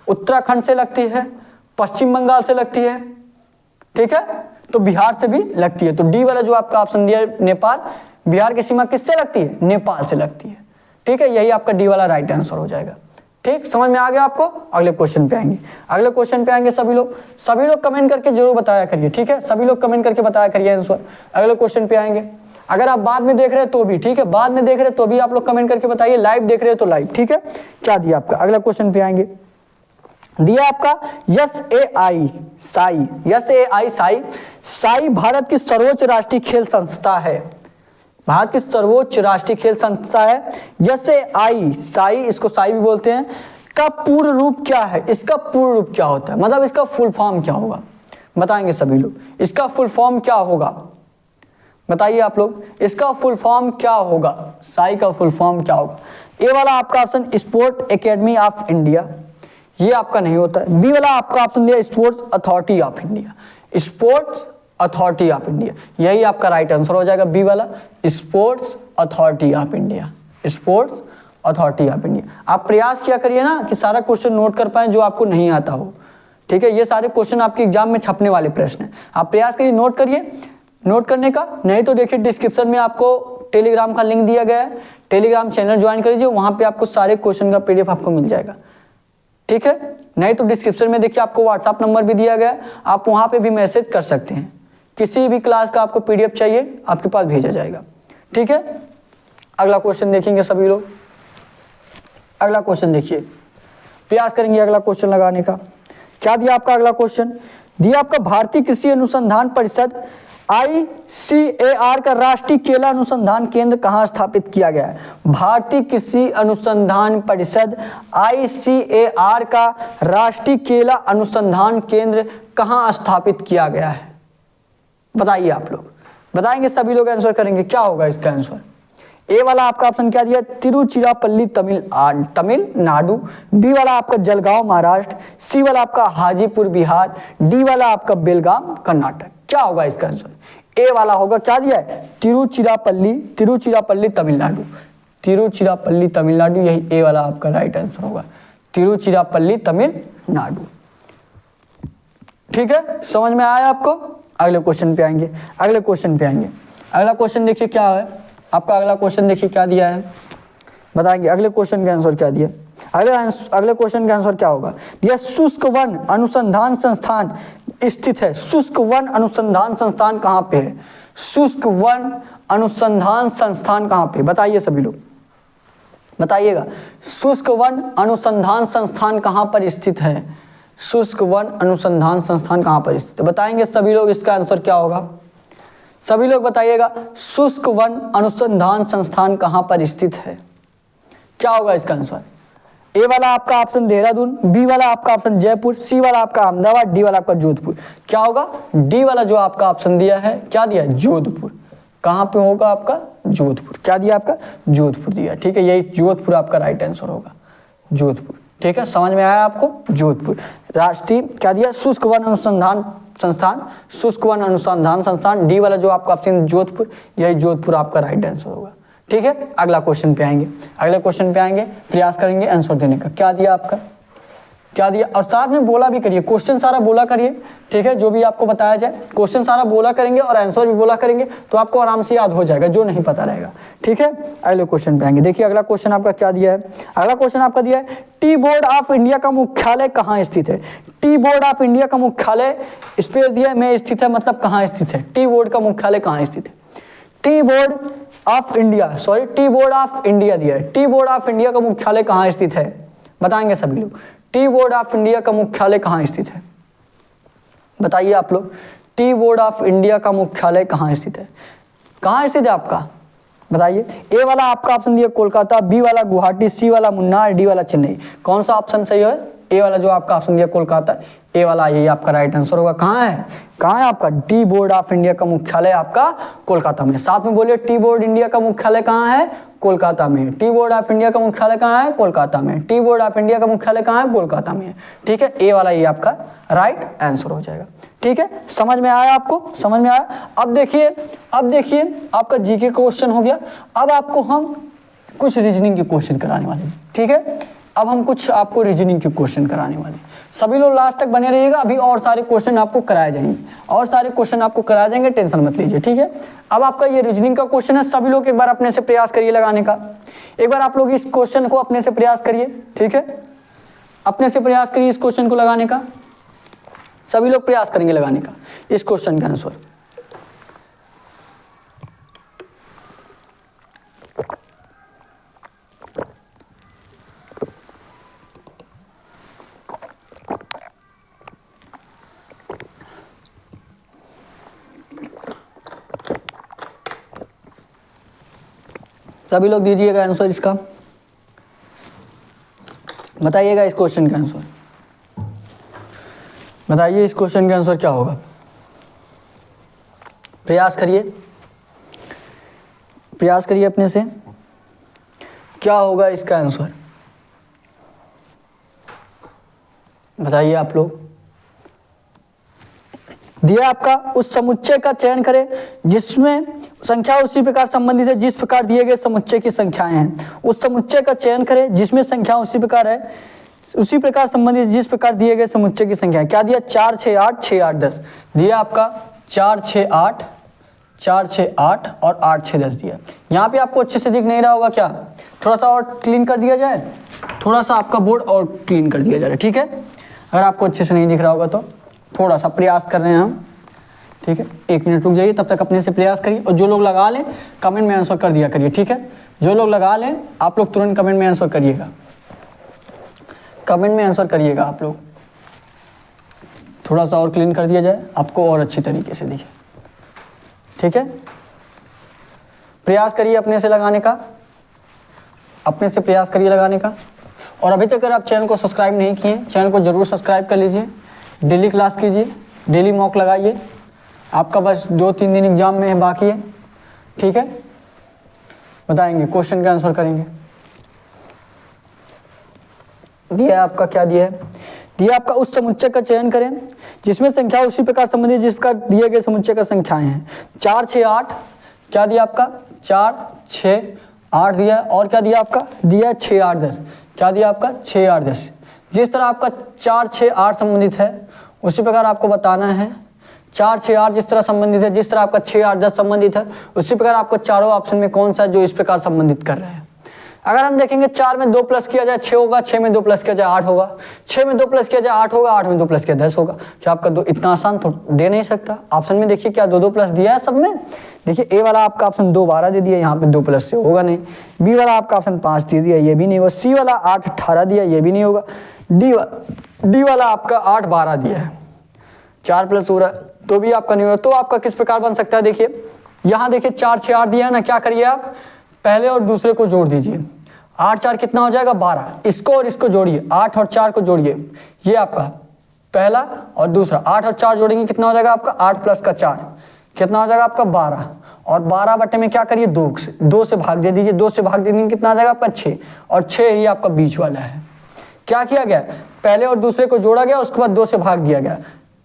उत्तराखंड से लगती है, पश्चिम बंगाल से लगती है। ठीक है, तो बिहार से भी लगती है। तो डी वाला जो आपका ऑप्शन दिया है नेपाल, बिहार की सीमा किससे लगती है? नेपाल से लगती है। ठीक है, यही आपका डी वाला राइट आंसर हो जाएगा। ठीक, समझ में आ गया आपको? अगले क्वेश्चन पे आएंगे, अगले क्वेश्चन पे आएंगे। सभी लोग कमेंट करके जरूर बताया करिए। ठीक है, सभी लोग कमेंट करके बताया करिए आंसर। अगले क्वेश्चन पे आएंगे। अगर आप बाद में देख रहे हैं तो भी ठीक है, बाद में देख रहे हैं तो भी आप लोग कमेंट करके बताइए, लाइव देख रहे हैं तो लाइव। ठीक है, क्या दिया आपका? अगला क्वेश्चन पे आएंगे। दिया आपका SAI साई भारत की सर्वोच्च राष्ट्रीय खेल संस्था है। भारत की सर्वोच्च राष्ट्रीय खेल संस्था है SAI, साई, इसको साई भी बोलते हैं, का पूर्ण रूप क्या है? इसका पूर्ण रूप क्या होता है, मतलब इसका फुल फॉर्म क्या होगा, बताएंगे सभी लोग। इसका फुल फॉर्म क्या होगा बताइए आप लोग, इसका फुल फॉर्म क्या होगा? साई का फुल फॉर्म क्या होगा? ए वाला आपका option sport academy of India, ये आपका नहीं होता है। बी वाला आपका ऑप्शन दिया sports authority of India, sports authority of India, यही आपका राइट आंसर हो जाएगा, बी वाला, sports authority of India, sports authority of India. आप प्रयास किया करिए ना कि सारा क्वेश्चन नोट कर पाए जो आपको नहीं आता हो। ठीक है, ये सारे क्वेश्चन आपके एग्जाम में छपने वाले प्रश्न हैं, आप प्रयास करिए, नोट करिए, नोट करने का। नहीं तो देखिए डिस्क्रिप्शन में आपको टेलीग्राम का लिंक दिया गया है, टेलीग्राम चैनल ज्वाइन कर लीजिए, वहां पे आपको सारे क्वेश्चन का PDF आपको मिल जाएगा। ठीक है, नहीं तो डिस्क्रिप्शन में देखिए आपको व्हाट्सएप नंबर भी दिया गया है, आप वहां पे भी मैसेज कर सकते हैं, किसी भी क्लास का आपको PDF चाहिए आपके पास भेजा जाएगा। ठीक है, अगला क्वेश्चन देखेंगे सभी लोग। अगला क्वेश्चन देखिए, प्रयास करेंगे अगला क्वेश्चन लगाने का। क्या दिया आपका अगला क्वेश्चन? दिया आपका भारतीय कृषि अनुसंधान परिषद ICAR का राष्ट्रीय केला अनुसंधान केंद्र कहाँ स्थापित किया गया है? भारतीय कृषि अनुसंधान परिषद ICAR का राष्ट्रीय केला अनुसंधान केंद्र कहाँ स्थापित किया गया है? बताइए आप लोग, बताएंगे सभी लोग आंसर करेंगे, क्या होगा इसका आंसर? ए वाला आपका ऑप्शन क्या दिया? तिरुचिरापल्ली तमिलनाडु, बी वाला आपका जलगांव महाराष्ट्र, सी वाला आपका हाजीपुर बिहार, डी वाला आपका बेलगाम कर्नाटक। क्या होगा इसका आंसर? ए वाला होगा, क्या दिया है? तिरुचिरापल्ली तमिलनाडु, तिरुचिरापल्ली तमिलनाडु, यही ए वाला आपका राइट आंसर होगा, तिरुचिरापल्ली तमिलनाडु। ठीक है, समझ में आया आपको। अगले क्वेश्चन पे आएंगे, अगले क्वेश्चन पे आएंगे। अगला क्वेश्चन देखिए क्या है आपका, अगला क्वेश्चन देखिए क्या दिया है, बताएंगे अगले क्वेश्चन का आंसर क्या दिया। अगले क्वेश्चन का आंसर क्या होगा, यह शुष्क वन अनुसंधान संस्थान स्थित है। शुष्क वन अनुसंधान संस्थान कहाँ पे है, शुष्क वन अनुसंधान संस्थान कहाँ पे, बताइए सभी लोग बताइएगा। शुष्क वन अनुसंधान संस्थान कहाँ पर स्थित है, शुष्क वन अनुसंधान संस्थान कहाँ पर स्थित है, बताएंगे सभी लोग इसका आंसर क्या होगा, सभी लोग बताइएगा। शुष्क वन अनुसंधान संस्थान कहाँ पर स्थित है, क्या होगा इसका आंसर। ए वाला आपका ऑप्शन देहरादून, बी वाला आपका ऑप्शन जयपुर, सी वाला आपका अहमदाबाद, डी वाला आपका जोधपुर। क्या होगा, डी वाला जो आपका ऑप्शन दिया है, क्या दिया है, जोधपुर। कहाँ पे होगा आपका, जोधपुर। क्या दिया आपका, जोधपुर दिया, ठीक है, यही जोधपुर आपका राइट आंसर होगा, जोधपुर। ठीक है, समझ में आया आपको, जोधपुर। राष्ट्रीय क्या दिया, शुष्क वन अनुसंधान संस्थान, शुष्क वन अनुसंधान संस्थान, डी वाला जो आपका ऑप्शन जोधपुर, यही जोधपुर आपका राइट आंसर होगा। ठीक है, अगला क्वेश्चन पे आएंगे, अगले क्वेश्चन पे आएंगे, प्रयास करेंगे आंसर देने का। क्या दिया आपका, क्या दिया, और साथ में बोला भी करिए, क्वेश्चन सारा बोला करिए। ठीक है, जो भी आपको बताया जाए क्वेश्चन सारा बोला करेंगे और आंसर भी बोला करेंगे, तो आपको आराम से याद हो जाएगा जो नहीं पता रहेगा। ठीक है, अगले क्वेश्चन पे आएंगे। देखिए अगला क्वेश्चन आपका क्या दिया है, अगला क्वेश्चन आपका दिया है, टी बोर्ड ऑफ इंडिया का मुख्यालय कहाँ स्थित है। टी बोर्ड ऑफ इंडिया का मुख्यालय इस पे दिया है, में स्थित है, मतलब कहाँ स्थित है, टी बोर्ड का मुख्यालय कहाँ स्थित है। Tea board of India, sorry tea board of India दिया है, टी बोर्ड ऑफ इंडिया का मुख्यालय कहाँ स्थित है, बताएंगे सभी लोग। टी बोर्ड ऑफ इंडिया का मुख्यालय कहाँ स्थित है, बताइए आप लोग। टी बोर्ड ऑफ इंडिया का मुख्यालय कहाँ स्थित है, कहाँ स्थित है आपका, बताइए। ए वाला आपका ऑप्शन दिया कोलकाता, बी वाला गुवाहाटी, सी वाला मुन्नार, डी वाला चेन्नई। कौन सा ऑप्शन सही है, ए वाला जो आपका ऑप्शन दिया कोलकाता, ए वाला यही आपका राइट आंसर होगा। कहाँ है, कहाँ है आपका, टी बोर्ड ऑफ इंडिया का मुख्यालय आपका कोलकाता में। साथ में बोलिए, टी बोर्ड इंडिया का मुख्यालय कहाँ है, कोलकाता में। टी बोर्ड ऑफ इंडिया का मुख्यालय कहाँ है, कोलकाता में। टी बोर्ड ऑफ इंडिया का मुख्यालय कहाँ है, कोलकाता में। ठीक है, ए वाला ये आपका राइट आंसर हो जाएगा। ठीक है, समझ में आया आपको, समझ में आया। अब देखिए आपका जीके क्वेश्चन हो गया। अब आपको हम कुछ रीजनिंग के क्वेश्चन कराने वाले हैं। ठीक है, अब हम कुछ आपको रीजनिंग के क्वेश्चन कराने वाले हैं। सभी लोग लास्ट तक बने रहिएगा, अभी और सारे क्वेश्चन आपको कराए जाएंगे, और सारे क्वेश्चन आपको कराए जाएंगे, टेंशन मत लीजिए। ठीक है, अब आपका ये रीजनिंग का क्वेश्चन है, सभी लोग एक बार अपने से प्रयास करिए लगाने का। एक बार आप लोग इस क्वेश्चन को अपने से प्रयास करिए। ठीक है, अपने से प्रयास करिए इस क्वेश्चन को लगाने का, सभी लोग प्रयास करेंगे लगाने का इस क्वेश्चन का आंसर। सभी लोग दीजिएगा आंसर इसका, बताइएगा इस क्वेश्चन का आंसर, बताइए इस क्वेश्चन का आंसर क्या होगा। प्रयास करिए, प्रयास करिए अपने से, क्या होगा इसका आंसर, बताइए आप लोग। दिया आपका, उस समुच्चय का चयन करें जिसमें संख्या उसी प्रकार संबंधित है जिस प्रकार दिए गए समुच्चय की संख्याएं हैं। उस समुच्चय का चयन करें जिसमें संख्या उसी प्रकार है, उसी प्रकार संबंधित जिस प्रकार दिए गए समुच्चय की संख्या। क्या दिया, 4 6 8 6 8 10 दिया आपका, 4 6 8 4 6 8 और 8 6 10 दिया। यहाँ पे आपको अच्छे से दिख नहीं रहा होगा क्या, थोड़ा सा और क्लीन कर दिया जाए, थोड़ा सा आपका बोर्ड और क्लीन कर दिया जाए। ठीक है, अगर आपको अच्छे से नहीं दिख रहा होगा तो थोड़ा सा प्रयास कर रहे हैं हम। ठीक है, 1 मिनट रुक जाइए, तब तक अपने से प्रयास करिए, और जो लोग लगा लें कमेंट में आंसर कर दिया करिए। ठीक है, जो लोग लगा लें आप लोग तुरंत कमेंट में आंसर करिएगा, कमेंट में आंसर करिएगा आप लोग। थोड़ा सा और क्लीन कर दिया जाए, आपको और अच्छी तरीके से दिखे। ठीक है, प्रयास करिए अपने से लगाने का, अपने से प्रयास करिए लगाने का। और अभी तक अगर आप चैनल को सब्सक्राइब नहीं किए, चैनल को जरूर सब्सक्राइब कर लीजिए, डेली क्लास कीजिए, डेली मॉक लगाइए। आपका बस 2-3 दिन एग्जाम में है बाकी है। ठीक है, बताएंगे क्वेश्चन का आंसर करेंगे। दिया आपका, क्या दिया है, दिया आपका, उस समुच्चय का चयन करें जिसमें संख्या उसी प्रकार संबंधित जिस प्रकार दिए गए समुच्चय का संख्याएं हैं। 4 6 8 क्या दिया आपका, 4 6 8 दिया, और क्या दिया आपका, दिया 6 8 10। क्या दिया आपका, 6 8 10। जिस तरह आपका 4 6 8 संबंधित है उसी प्रकार आपको बताना है 4, 6, 8 जिस तरह संबंधित है, जिस तरह आपका 6, 8, 10 संबंधित है, उसी प्रकार आपको चारों ऑप्शन में कौन सा जो इस प्रकार संबंधित कर रहे हैं। अगर हम देखेंगे 4 में 2 प्लस किया जाए 6 होगा, 6 में 2 प्लस किया जाए 8 होगा, 6 में 2 प्लस किया जाए 8 होगा, 8 में 2 प्लस किया 10 होगा। क्या आपका दो इतना आसान तो दे नहीं सकता। ऑप्शन में देखिए क्या 2 प्लस दिया है सब में। देखिए ए वाला आपका ऑप्शन 2 12 दे दिया, यहाँ पे 2 प्लस से होगा नहीं। बी वाला आपका ऑप्शन 5 दे दिया, ये भी नहीं होगा। सी वाला 8 18 दिया, ये भी नहीं होगा। डी वाला आपका 8 12 दिया है, 4 प्लस हो रहा है तो भी आपका नहीं होगा। तो आपका किस प्रकार बन सकता है, देखिए यहाँ देखिए 4, 6, 8 दिया है ना, क्या करिए आप पहले और दूसरे को जोड़ दीजिए। 8, 4 कितना हो जाएगा 12, इसको और इसको जोड़िए, 8 और 4 को जोड़िए, ये आपका पहला और दूसरा। 8 और 4 जोड़ेंगे कितना हो जाएगा आपका 8 प्लस का 4 कितना हो जाएगा आपका 12, और 12 बटे में क्या करिए 2 से भाग दे दीजिए। 2 से भाग दे देंगे कितना आ जाएगा आपका 6, और 6 ही आपका बीच वाला है। क्या किया गया पहले और दूसरे को जोड़ा गया, उसके बाद 2 से भाग दिया गया।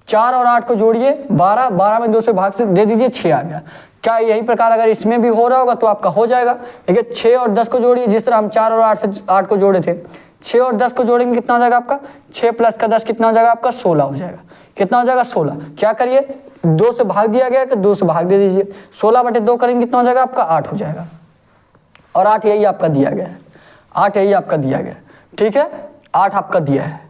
4 और 8 को जोड़िए 12, 12 में 2 से भाग से दे दीजिए 6 आ गया। क्या यही प्रकार अगर इसमें भी हो रहा होगा तो आपका हो जाएगा। देखिए 6 और 10 को जोड़िए, जिस तरह हम 4 और 8 से 8 को जोड़े थे, 6 और 10 को जोड़ेंगे कितना हो जाएगा आपका 6 प्लस का 10 कितना हो जाएगा आपका 16 हो जाएगा। कितना हो जाएगा 16। क्या करिए 2 से भाग दिया गया कि 2 से भाग दे दीजिए, 16 बटे 2 करेंगे कितना हो जाएगा आपका 8 हो जाएगा। और 8 यही आपका दिया गया है, 8 यही आपका दिया गया, ठीक है 8 आपका दिया है।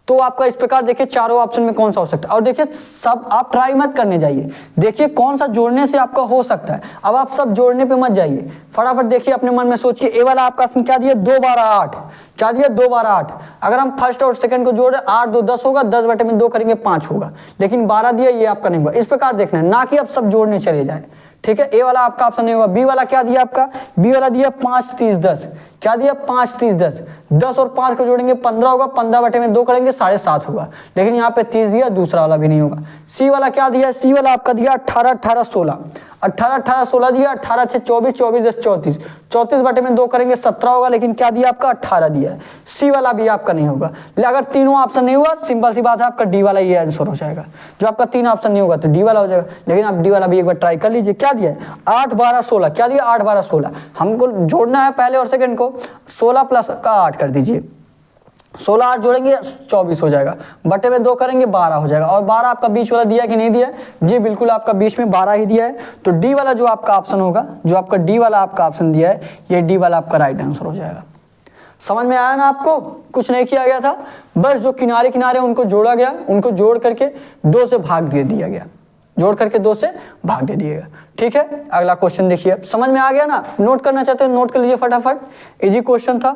तो आपका इस प्रकार देखिए चारों ऑप्शन में कौन सा हो सकता है। और देखिए सब आप ट्राई मत करने जाइए, देखिए कौन सा जोड़ने से आपका हो सकता है। अब आप सब जोड़ने पे मत जाइए, फटाफट देखिए अपने मन में सोचिए। ए वाला आपका क्या दिया 2 12 8, क्या दिया 2 12 8। अगर हम फर्स्ट और सेकंड को जोड़े 8 2 10 होगा, 10 बटे में 2 करेंगे 5 होगा, लेकिन 12 दिया ये आपका नहीं होगा। इस प्रकार देखना है, ना कि आप सब जोड़ने चले जाए, ठीक है। ए वाला आपका ऑप्शन नहीं होगा। बी वाला क्या दिया आपका, बी वाला दिया 5 30 10, क्या दिया 5 30 10, 10 और 5 को जोड़ेंगे 15 होगा, 15 बटे में 2 करेंगे 7.5 होगा, लेकिन यहाँ पे 30 दिया, दूसरा वाला भी नहीं होगा। सी वाला क्या दिया, सी वाला आपका दिया 18 18 16, 18 18 16 दिया, 18 6 24, 24 10 34, 34 बटे में 2 करेंगे 17 होगा, लेकिन क्या दिया आपका 18 दिया है। सी वाला भी आपका नहीं होगा। अगर तीनों ऑप्शन नहीं हुआ, सिंपल सी बात है आपका डी वाला ये आंसर हो जाएगा। जो आपका 3 ऑप्शन नहीं होगा तो डी वाला हो जाएगा, लेकिन आप डी वाला भी एक बार ट्राई कर लीजिए। क्या दिया है 8 12 16, क्या दिया 8 12 16। हमको जोड़ना है पहले और सेकंड को, 16 प्लस का 8 कर दीजिए, 16 8 जोड़ेंगे 24 हो जाएगा, बटे में 2 करेंगे 12 हो जाएगा। और 12 आपका बीच वाला दिया कि नहीं दिया, जी बिल्कुल आपका बीच में 12 ही दिया है। तो डी वाला जो आपका ऑप्शन होगा, जो आपका डी वाला आपका ऑप्शन दिया है, ये डी वाला आपका राइट आंसर हो जाएगा। समझ में आया ना आपको, कुछ नहीं किया गया था, बस जो किनारे किनारे उनको जोड़ा गया, उनको जोड़ करके 2 से भाग दे दिया गया, जोड़ करके 2 से भाग दे दिएगा, ठीक है। अगला क्वेश्चन देखिए, समझ में आ गया ना। नोट करना चाहते हैं नोट कर लीजिए फटाफट, इजी क्वेश्चन था,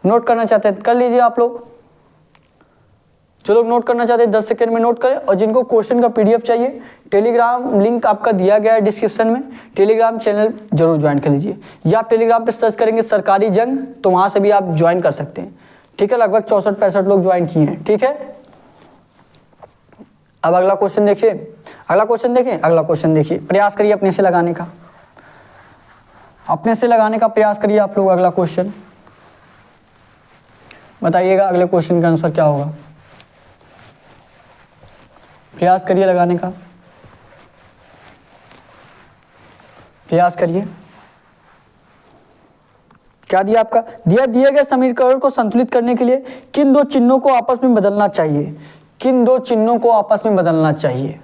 नोट करना चाहते हैं कर लीजिए आप लोग। जो लोग नोट करना चाहते हैं 10 सेकंड में नोट करें, और जिनको क्वेश्चन का पीडीएफ चाहिए, टेलीग्राम लिंक आपका दिया गया है डिस्क्रिप्शन में, टेलीग्राम चैनल जरूर ज्वाइन कर लीजिए। या आप टेलीग्राम पे सर्च करेंगे सरकारी जंग, तो वहां से भी आप ज्वाइन कर सकते हैं, ठीक है। लगभग 64-65 लोग ज्वाइन किए हैं, ठीक है। अब अगला क्वेश्चन देखिए, अगला क्वेश्चन देखें, अगला क्वेश्चन देखिए, प्रयास करिए अपने से लगाने का, अपने से लगाने का प्रयास करिए आप लोग। अगला क्वेश्चन बताइएगा, अगले क्वेश्चन का आंसर क्या होगा, प्रयास करिए लगाने का, प्रयास करिए। क्या दिया आपका, दिए गए समीकरण को संतुलित करने के लिए किन 2 चिन्हों को आपस में बदलना चाहिए, किन 2 चिन्हों को आपस में बदलना चाहिए,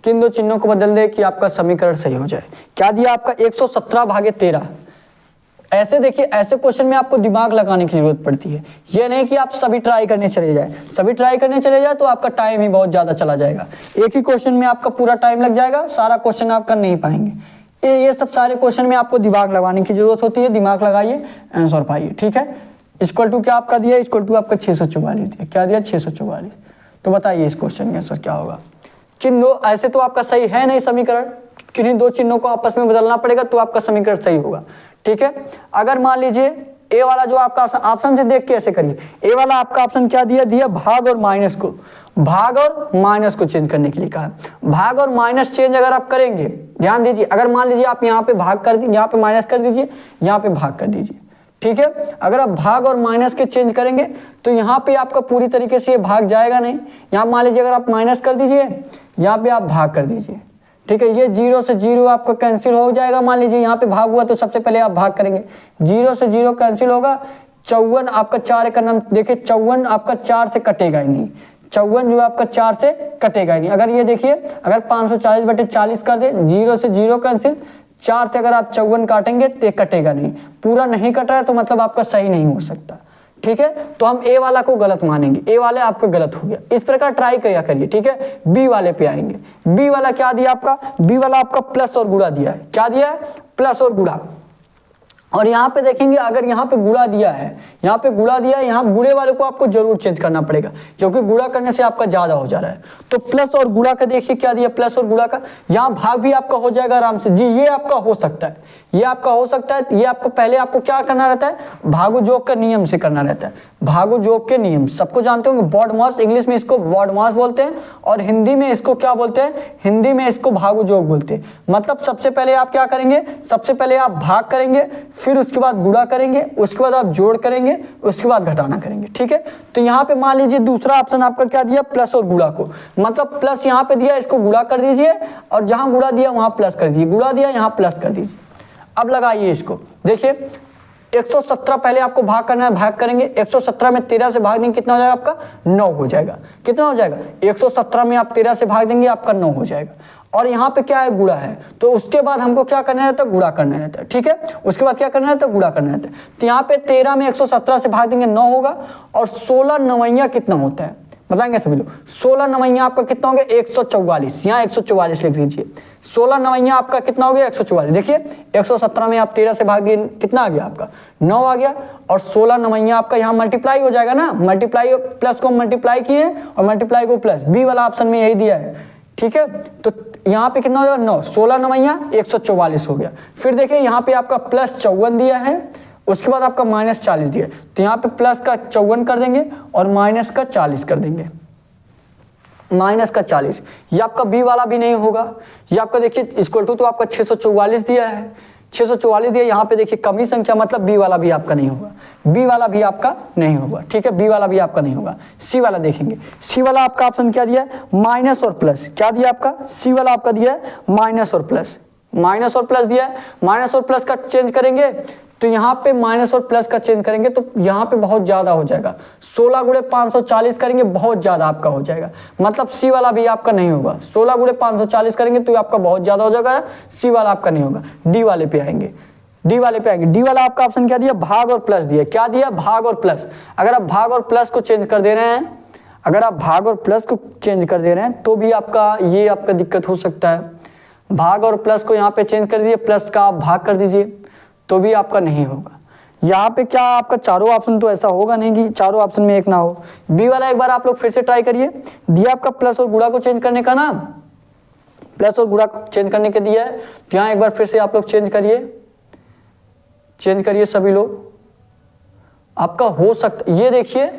किन 2 चिन्हों को बदल दे कि आपका समीकरण सही हो जाए। क्या दिया आपका 117/13। ऐसे देखिए, ऐसे क्वेश्चन में आपको दिमाग लगाने की जरूरत पड़ती है, ये नहीं कि आप सभी ट्राई करने चले जाए। सभी ट्राई करने चले जाए तो आपका टाइम ही बहुत ज्यादा चला जाएगा, एक ही क्वेश्चन में आपका पूरा टाइम लग जाएगा, सारा क्वेश्चन आप कर नहीं पाएंगे। ये सब सारे क्वेश्चन में आपको दिमाग लगाने की जरूरत होती है, दिमाग लगाइए आंसर पाइए, ठीक है। इक्वल टू क्या आपका दिया, इक्वल टू आपका 644 दिया, क्या दिया 644। तो बताइए इस क्वेश्चन का आंसर क्या होगा। किन 2, ऐसे तो आपका सही है नहीं समीकरण, किन्हीं 2 चिन्हों को आपस में बदलना पड़ेगा तो आपका समीकरण सही होगा, ठीक है। अगर मान लीजिए ए वाला जो आपका ऑप्शन से देख के ऐसे करिए, ए वाला आपका ऑप्शन क्या दिया भाग और माइनस को, भाग और माइनस को चेंज करने के लिए कहा। भाग और माइनस चेंज अगर आप करेंगे, ध्यान दीजिए, अगर मान लीजिए आप यहाँ पे भाग कर दीजिए, यहाँ पे माइनस कर दीजिए, यहाँ पे भाग कर दीजिए, ठीक है। अगर आप भाग और माइनस के चेंज करेंगे तो यहाँ पे आपका पूरी तरीके से ये भाग जाएगा नहीं। यहाँ मान लीजिए अगर आप माइनस कर दीजिए, यहाँ पे आप भाग कर दीजिए, ठीक है। ये 0 से 0 आपका कैंसिल हो जाएगा। मान लीजिए यहाँ पे भाग हुआ तो सबसे पहले आप भाग करेंगे, 0 से 0 कैंसिल होगा, 54 आपका 4 का नाम देखिए, 54 आपका 4 से कटेगा ही नहीं, 54 जो है आपका 4 से कटेगा ही नहीं। अगर ये देखिए, अगर 540/40 कर दे, 0 से 0 कैंसिल, 4 से अगर आप 54 काटेंगे तो कटेगा नहीं, पूरा नहीं कट रहा है तो मतलब आपका सही नहीं हो सकता। ठीक है, तो हम ए वाला को गलत मानेंगे, ए वाले आपका गलत हो गया। इस प्रकार ट्राई किया करिए। ठीक है, बी वाले पे आएंगे। बी वाला क्या दिया आपका, बी वाला आपका प्लस और गुणा दिया है। क्या दिया है, प्लस और गुणा। और यहाँ पे देखेंगे, अगर यहाँ पे गुणा दिया है, यहाँ पे गुणा दिया है, यहाँ गुणे वाले को आपको जरूर चेंज करना पड़ेगा क्योंकि गुणा करने से आपका ज्यादा हो जा रहा है। तो प्लस और गुणा का देखिए क्या दिया, प्लस और गुणा का, यहाँ भाग भी आपका हो जाएगा आराम से जी। ये आपका हो सकता है, ये आपका हो सकता है। ये आपको पहले आपको क्या करना रहता है, भागो जोग का नियम से करना रहता है। भागो जोग के नियम सबको जानते होंगे, बॉडमास, इंग्लिश में इसको बॉडमास बोलते हैं और हिंदी में इसको क्या बोलते हैं, हिंदी में इसको भागो जोग बोलते हैं। मतलब सबसे पहले आप क्या करेंगे, सबसे पहले आप भाग करेंगे, फिर उसके बाद गुणा करेंगे, उसके बाद आप जोड़ करेंगे, उसके बाद घटाना करेंगे। ठीक है, तो यहाँ पे मान लीजिए दूसरा ऑप्शन आपका क्या दिया, प्लस और गुणा को, मतलब प्लस यहाँ पे दिया, इसको गुणा कर दीजिए और जहां गुणा दिया वहां प्लस कर दीजिए, गुणा दिया यहाँ प्लस कर दीजिए। अब लगाइए इसको, देखिए 117 पहले आपको भाग करना है, भाग करेंगे। 117 में 13 से भाग देंगे, कितना हो जाएगा आपका, 9 हो जाएगा। कितना हो जाएगा, 117 में आप 13 से भाग देंगे, आपका 9 हो जाएगा। और यहाँ पे क्या है, गुणा है, तो उसके बाद हमको क्या करना रहता है, गुणा करना रहता है। ठीक है, उसके बाद क्या करना रहता है, गुणा करना रहता है। तो यहाँ पे 13 में 117 से भाग देंगे, 9 होगा। और 16 नवैया कितना होता है बताएंगे सभी लोग, 16 नवैया आपका कितना हो गया, 144। यहाँ 144 लिख लीजिए, 16 नवैया आपका कितना हो गया, 144। देखिए 117 में आप 13 से भाग दिए, कितना आ गया आपका, 9 आ गया। और 16 नवैया आपका यहाँ मल्टीप्लाई हो जाएगा ना, मल्टीप्लाई, प्लस को मल्टीप्लाई किए और मल्टीप्लाई को प्लस, बी वाला ऑप्शन में यही दिया है। ठीक है, तो यहाँ पे कितना हो जाएगा, 9, 16 नवैया 144 हो गया। फिर देखिए यहाँ पे आपका प्लस 54 दिया है, उसके बाद आपका माइनस 40 दिया, तो यहाँ पे प्लस का 54 कर देंगे और माइनस का 40 कर देंगे, माइनस का 40। ये आपका बी वाला भी नहीं होगा। ये आपका देखिए इक्वल टू, तो आपका 644 दिया है, 644 दिया। यहाँ पे देखिए कमी संख्या, मतलब बी वाला भी आपका नहीं होगा, बी वाला भी आपका नहीं होगा। ठीक है, बी वाला भी आपका नहीं होगा। सी वाला देखेंगे, सी वाला आपका ऑप्शन क्या दिया है, माइनस और प्लस। क्या दिया आपका, सी वाला आपका दिया है माइनस और प्लस, माइनस और प्लस दिया है। माइनस और प्लस का चेंज करेंगे तो यहाँ पे माइनस और प्लस का चेंज करेंगे तो यहाँ पे बहुत ज्यादा हो जाएगा, 16 गुणे 540 करेंगे, बहुत ज्यादा आपका हो जाएगा। मतलब सी वाला भी आपका नहीं होगा, 16 गुणे 540 करेंगे तो आपका बहुत ज्यादा हो जाएगा, सी वाला आपका नहीं होगा। डी वाले पे आएंगे, डी वाले पे आएंगे। डी वाला आपका ऑप्शन क्या दिया, भाग और प्लस दिया। क्या दिया, भाग और प्लस। अगर आप भाग और प्लस को चेंज कर दे रहे हैं, अगर आप भाग और प्लस को चेंज कर दे रहे हैं तो भी आपका ये आपका दिक्कत हो सकता है। भाग और प्लस को यहाँ पे चेंज कर दीजिए, प्लस का आप भाग कर दीजिए तो भी आपका नहीं होगा। यहाँ पे क्या आपका चारों ऑप्शन तो ऐसा होगा नहीं कि चारों ऑप्शन में एक ना हो। बी वाला एक बार आप लोग फिर से ट्राई करिए, दिया आपका प्लस और गुणा को चेंज करने का ना, प्लस और गुणा चेंज करने के दिया है, तो यहाँ एक बार फिर से आप लोग चेंज करिए, चेंज करिए सभी लोग, आपका हो सकता। ये देखिए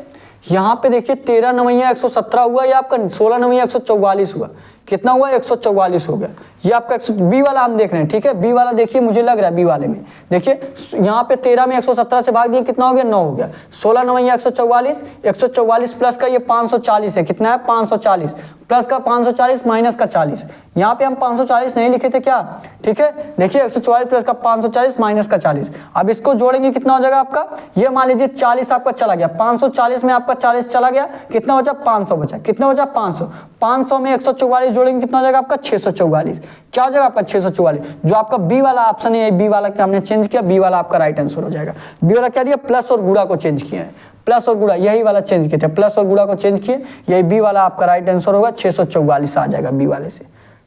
यहाँ पे देखिए 13 नवैया 117 हुआ, या आपका 16 नवैया 144 हुआ, कितना हुआ 144 हो गया। ये आपका बी वाला हम देख रहे हैं। ठीक है, बी वाला देखिए, मुझे लग रहा है बी वाले में देखिए यहाँ पे 13 में 117 से भाग दिए, कितना हो गया 9 हो गया। 16 नवैया 144, 144 प्लस का ये 540 है, कितना है 540, प्लस का 540 माइनस का 40। यहाँ पे हम 540 नहीं लिखे थे क्या, ठीक है। देखिए 144 प्लस का 540 माइनस का 40। अब इसको जोड़ेंगे कितना हो जाएगा आपका, ये मान लीजिए 40 आपका चला गया, 540 में आपका 40 चला गया, कितना बचा 500 बचा, कितना बचा 500। 500 में 144 जोड़ेंगे कितना हो जाएगा आपका 644। क्या हो जाएगा आपका 644। जो आपका बी वाला ऑप्शन है, बी वाला का हमने चेंज किया, बी वाला आपका राइट आंसर हो जाएगा। बी वाला क्या दिया, प्लस और गुणा को चेंज किया है, प्लस और गुणा यही वाला चेंज किए थे, प्लस और गुणा को चेंज किए, यही बी वाला आपका राइट आंसर होगा, 644 आ जाएगा बी वाले से।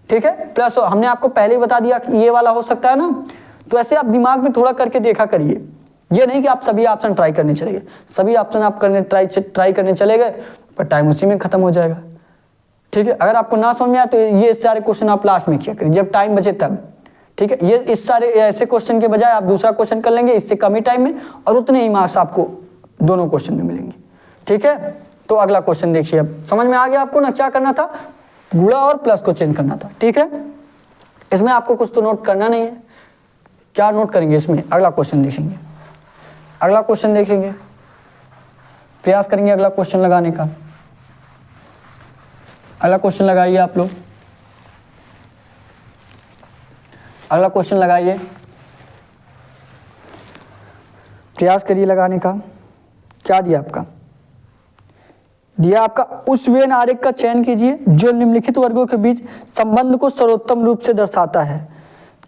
ठीक है, प्लस हमने आपको पहले ही बता दिया कि ये वाला हो सकता है ना, तो ऐसे आप दिमाग में थोड़ा करके देखा करिए। ये नहीं कि आप सभी ऑप्शन ट्राई करने चले गए, सभी ऑप्शन आप ट्राई करने चले गए पर टाइम उसी में खत्म हो जाएगा। ठीक है, अगर आपको ना समझ में आए तो ये सारे क्वेश्चन आप लास्ट में किया करिए जब टाइम बचे तब। ठीक है, ये इस सारे ऐसे क्वेश्चन के बजाय आप दूसरा क्वेश्चन कर लेंगे इससे कम ही टाइम में, और उतने ही मार्क्स आपको दोनों क्वेश्चन में मिलेंगे। ठीक है, तो अगला क्वेश्चन देखिए, अब समझ में आ गया आपको ना क्या करना था, गुणा और प्लस को चेंज करना था। ठीक है, इसमें आपको कुछ तो नोट करना नहीं है, क्या नोट करेंगे इसमें, अगला क्वेश्चन देखेंगे, अगला क्वेश्चन देखेंगे, प्रयास करेंगे अगला क्वेश्चन लगाने का। अगला क्वेश्चन लगाइए आप लोग, अगला क्वेश्चन लगाइए, प्रयास करिए लगाने का। क्या दिया आपका, दिया आपका उस वेन आरेख का चयन कीजिए जो निम्नलिखित वर्गों के बीच संबंध को सर्वोत्तम रूप से दर्शाता है।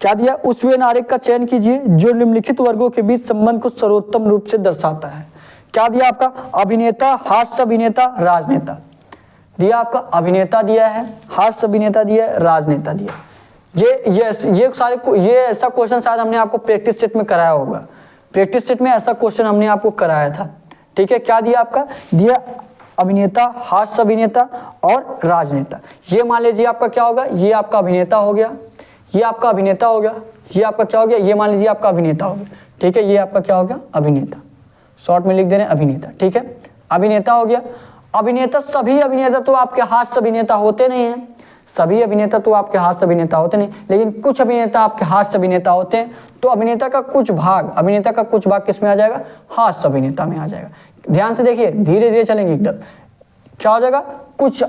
क्या दिया, उस वेन आरेख का चयन कीजिए जो निम्नलिखित वर्गों के बीच संबंध को सर्वोत्तम रूप से दर्शाता है। क्या दिया आपका, अभिनेता, हास्य अभिनेता, राजनेता। दिया आपका अभिनेता दिया है, हास्य अभिनेता दिया है, राजनेता दिया। ये ऐसा क्वेश्चन शायद हमने आपको प्रैक्टिस सेट में कराया होगा। प्रैक्टिस सेट में ऐसा क्वेश्चन हमने आपको कराया था। ठीक है, क्या दिया आपका, दिया अभिनेता, हास्य अभिनेता और राजनेता। ये मान लीजिए आपका क्या होगा, ये आपका अभिनेता हो गया, ये आपका अभिनेता हो गया, ये आपका क्या हो गया, ये मान लीजिए आपका अभिनेता हो गया। ठीक है, ये आपका क्या हो गया, अभिनेता। शॉर्ट में लिख दे रहे हैं अभिनेता। ठीक है, अभिनेता हो गया। अभिनेता, सभी अभिनेता तो आपके हास्य अभिनेता होते नहीं हैं, सभी अभिनेता तो आपके हास्य अभिनेता होते नहीं, लेकिन कुछ अभिनेता आपके हास्य अभिनेता होते हैं। तो अभिनेता का कुछ भाग किस में आ जाएगा, हास्य अभिनेता में आ जाएगा। ध्यान से देखिए, धीरे धीरे चलेंगे एकदम। क्या हो जाएगा, कुछ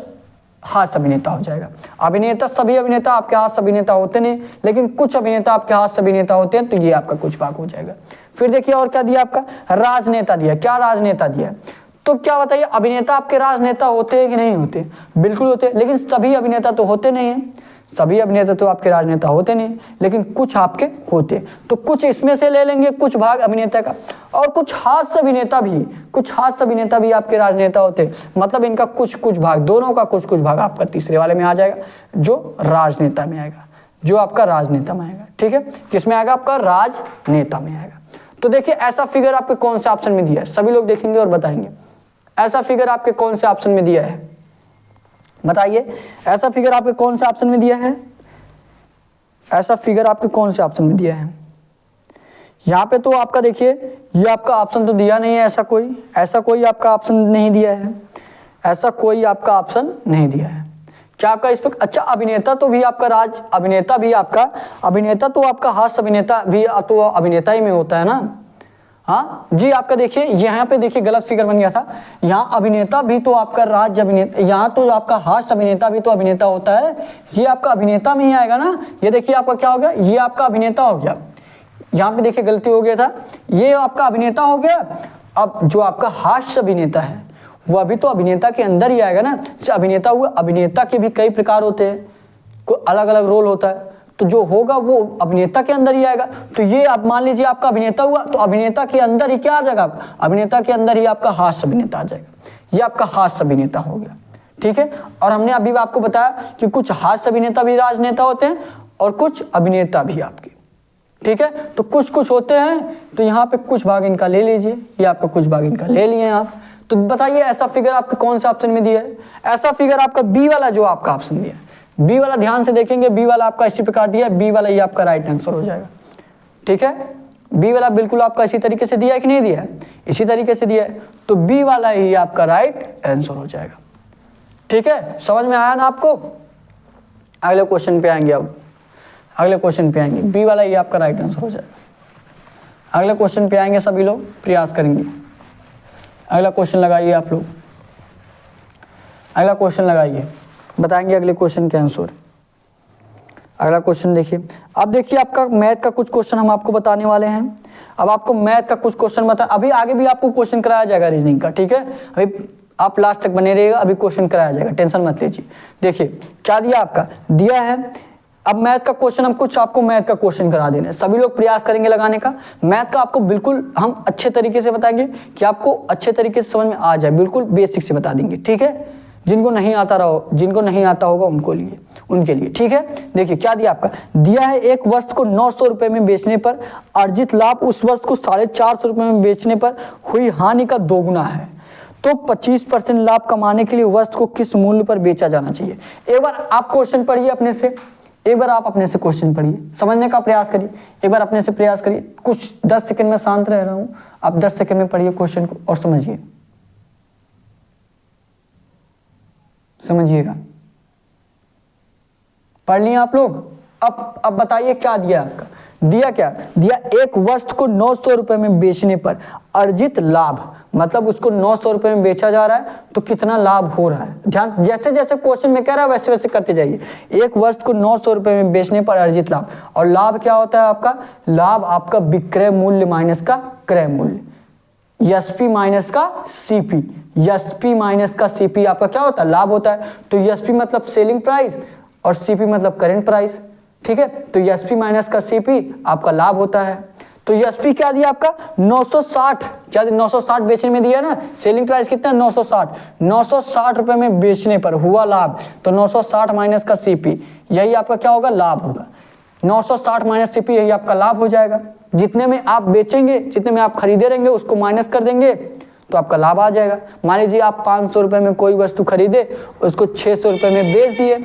हास्य अभिनेता हो जाएगा। अभिनेता, सभी अभिनेता आपके हास्य अभिनेता होते नहीं, लेकिन कुछ अभिनेता आपके हास्य अभिनेता होते हैं, तो ये आपका कुछ भाग हो जाएगा। फिर देखिए और क्या दिया आपका, राजनेता दिया। क्या राजनेता दिया, तो क्या बताइए, अभिनेता आपके राजनेता होते हैं कि नहीं होते, बिल्कुल होते हैं, लेकिन सभी अभिनेता तो होते नहीं हैं, सभी अभिनेता तो आपके राजनेता होते नहीं, लेकिन कुछ आपके होते। तो कुछ इसमें से ले लेंगे, कुछ भाग अभिनेता का, और कुछ हास्य अभिनेता भी आपके राजनेता होते, मतलब इनका कुछ भाग, दोनों का कुछ भाग आपका तीसरे वाले में आ जाएगा, जो राजनेता में आएगा, जो आपका राजनेता में आएगा। ठीक है, किस में आएगा, आपका राजनेता में आएगा। तो देखिए ऐसा फिगर आपके कौन से ऑप्शन में दिया है, सभी लोग देखेंगे और बताएंगे ऐसा फिगर आपके कौन से ऑप्शन में दिया है, बताइए ऐसा फिगर आपके कौन से ऑप्शन में दिया है, ऐसा फिगर आपके कौन से ऑप्शन में दिया है। यहाँ पे तो आपका देखिए, ये आपका ऑप्शन तो दिया नहीं है, ऐसा कोई आपका ऑप्शन नहीं दिया है, ऐसा कोई आपका ऑप्शन नहीं दिया है। क्या आपका इस पर, अच्छा अभिनेता तो भी आपका अभिनेता तो आपका हास्य अभिनेता भी तो अभिनेता ही में होता है ना। हाँ जी, आपका देखिए यहाँ पे देखिए गलत फिगर बन गया था, यहाँ अभिनेता भी तो आपका राज्य अभिनेता, यहाँ तो आपका हास्य अभिनेता भी तो अभिनेता होता है, ये आपका अभिनेता में ही आएगा ना। ये देखिए आपका क्या हो गया, ये आपका अभिनेता हो गया, यहाँ पे देखिए गलती हो गया था, ये आपका अभिनेता हो गया। अब जो आपका हास्य अभिनेता है वो अभी तो अभिनेता के अंदर ही आएगा ना। अभिनेता हुआ, अभिनेता के भी कई प्रकार होते हैं, कोई अलग अलग रोल होता है, तो जो होगा वो अभिनेता के अंदर ही आएगा। तो ये आप मान लीजिए आपका अभिनेता हुआ, तो अभिनेता के अंदर ही क्या आ जाएगा, अभिनेता के अंदर ही आपका हास्य अभिनेता आ जाएगा, ये आपका हास्य अभिनेता हो गया। ठीक है, और हमने अभी आपको बताया कि कुछ हास्य अभिनेता भी राजनेता होते हैं और कुछ अभिनेता भी आपके। ठीक है, तो कुछ होते हैं, तो यहाँ पे कुछ भाग इनका ले लीजिए, ये आपका कुछ भाग इनका ले लिए आप। तो बताइए ऐसा फिगर आपके कौन सा ऑप्शन में दिया है, ऐसा फिगर आपका बी वाला जो आपका ऑप्शन दिया है, बी वाला ध्यान से देखेंगे, बी वाला आपका इसी प्रकार दिया है, बी वाला ये आपका राइट आंसर हो जाएगा। ठीक है, बी वाला बिल्कुल आपका इसी तरीके से दिया है कि नहीं दिया है, इसी तरीके से दिया है, तो बी वाला ही आपका राइट आंसर हो जाएगा। ठीक है, समझ में आया ना आपको। अगले क्वेश्चन पे आएंगे, अब अगले क्वेश्चन पे आएंगे, बी वाला ही आपका राइट आंसर हो जाएगा। अगले क्वेश्चन पे आएंगे, सभी लोग प्रयास करेंगे। अगला क्वेश्चन लगाइए आप लोग, अगला क्वेश्चन लगाइए, बताएंगे अगले क्वेश्चन के आंसर। अगला क्वेश्चन देखिए, अब देखिए आपका मैथ का कुछ क्वेश्चन हम आपको बताने वाले हैं। अब आपको मैथ का कुछ क्वेश्चन बता, अभी आगे भी आपको क्वेश्चन कराया जाएगा रीजनिंग का। ठीक है, अभी आप लास्ट तक बने रहिएगा, अभी क्वेश्चन कराया जाएगा, टेंशन मत लीजिए। देखिए क्या दिया आपका, दिया है अब मैथ का क्वेश्चन, हम कुछ आपको मैथ का क्वेश्चन करा देने, सभी लोग प्रयास करेंगे लगाने का। मैथ का आपको बिल्कुल हम अच्छे तरीके से बताएंगे कि आपको अच्छे तरीके से समझ में आ जाए, बिल्कुल बेसिक से बता देंगे। ठीक है, जिनको नहीं आता होगा उनके लिए। ठीक है, देखिए क्या दिया आपका, दिया है एक वस्तु को 900 रुपए में बेचने पर अर्जित लाभ उस वस्तु को 450 रुपए में बेचने पर हुई हानि का दोगुना है, तो 25% लाभ कमाने के लिए वस्तु को किस मूल्य पर बेचा जाना चाहिए। एक बार आप क्वेश्चन पढ़िए अपने से, एक बार आप अपने से क्वेश्चन पढ़िए, समझने का प्रयास करिए, एक बार अपने से प्रयास करिए। कुछ 10 सेकंड में शांत रह रहा हूं, आप 10 सेकंड में पढ़िए क्वेश्चन को और समझिएगा। पढ़ लिए आप लोग। अब बताइए क्या दिया आपका, दिया क्या, दिया एक वस्तु को 900 रुपए में बेचने पर अर्जित लाभ, मतलब उसको 900 रुपए में बेचा जा रहा है तो कितना लाभ हो रहा है। ध्यान, जैसे जैसे क्वेश्चन में कह रहा है वैसे वैसे करते जाइए। एक वस्तु को 900 रुपए में बेचने पर अर्जित लाभ, और लाभ क्या होता है आपका, लाभ आपका विक्रय मूल्य माइनस का क्रय मूल्य। एसपी माइनस का सीपी, एसपी माइनस का सीपी आपका क्या होता है, लाभ होता है। तो एसपी मतलब सेलिंग प्राइस और सीपी मतलब करंट प्राइस, ठीक है। तो एसपी माइनस का सीपी आपका लाभ होता है। तो एसपी क्या दिया आपका 960, क्या 960 बेचने में दिया ना, सेलिंग प्राइस कितना 960 रुपए में बेचने पर हुआ लाभ। तो 960 माइनस का सीपी, यही आपका क्या होगा, लाभ होगा। 960 माइनस सीपी, यही आपका लाभ हो जाएगा। जितने में आप बेचेंगे, जितने में आप खरीदे रहेंगे उसको माइनस कर देंगे तो आपका लाभ आ जाएगा। मान लीजिए आप 500 रुपए में कोई वस्तु खरीदे, उसको 600 रुपए में बेच दिए,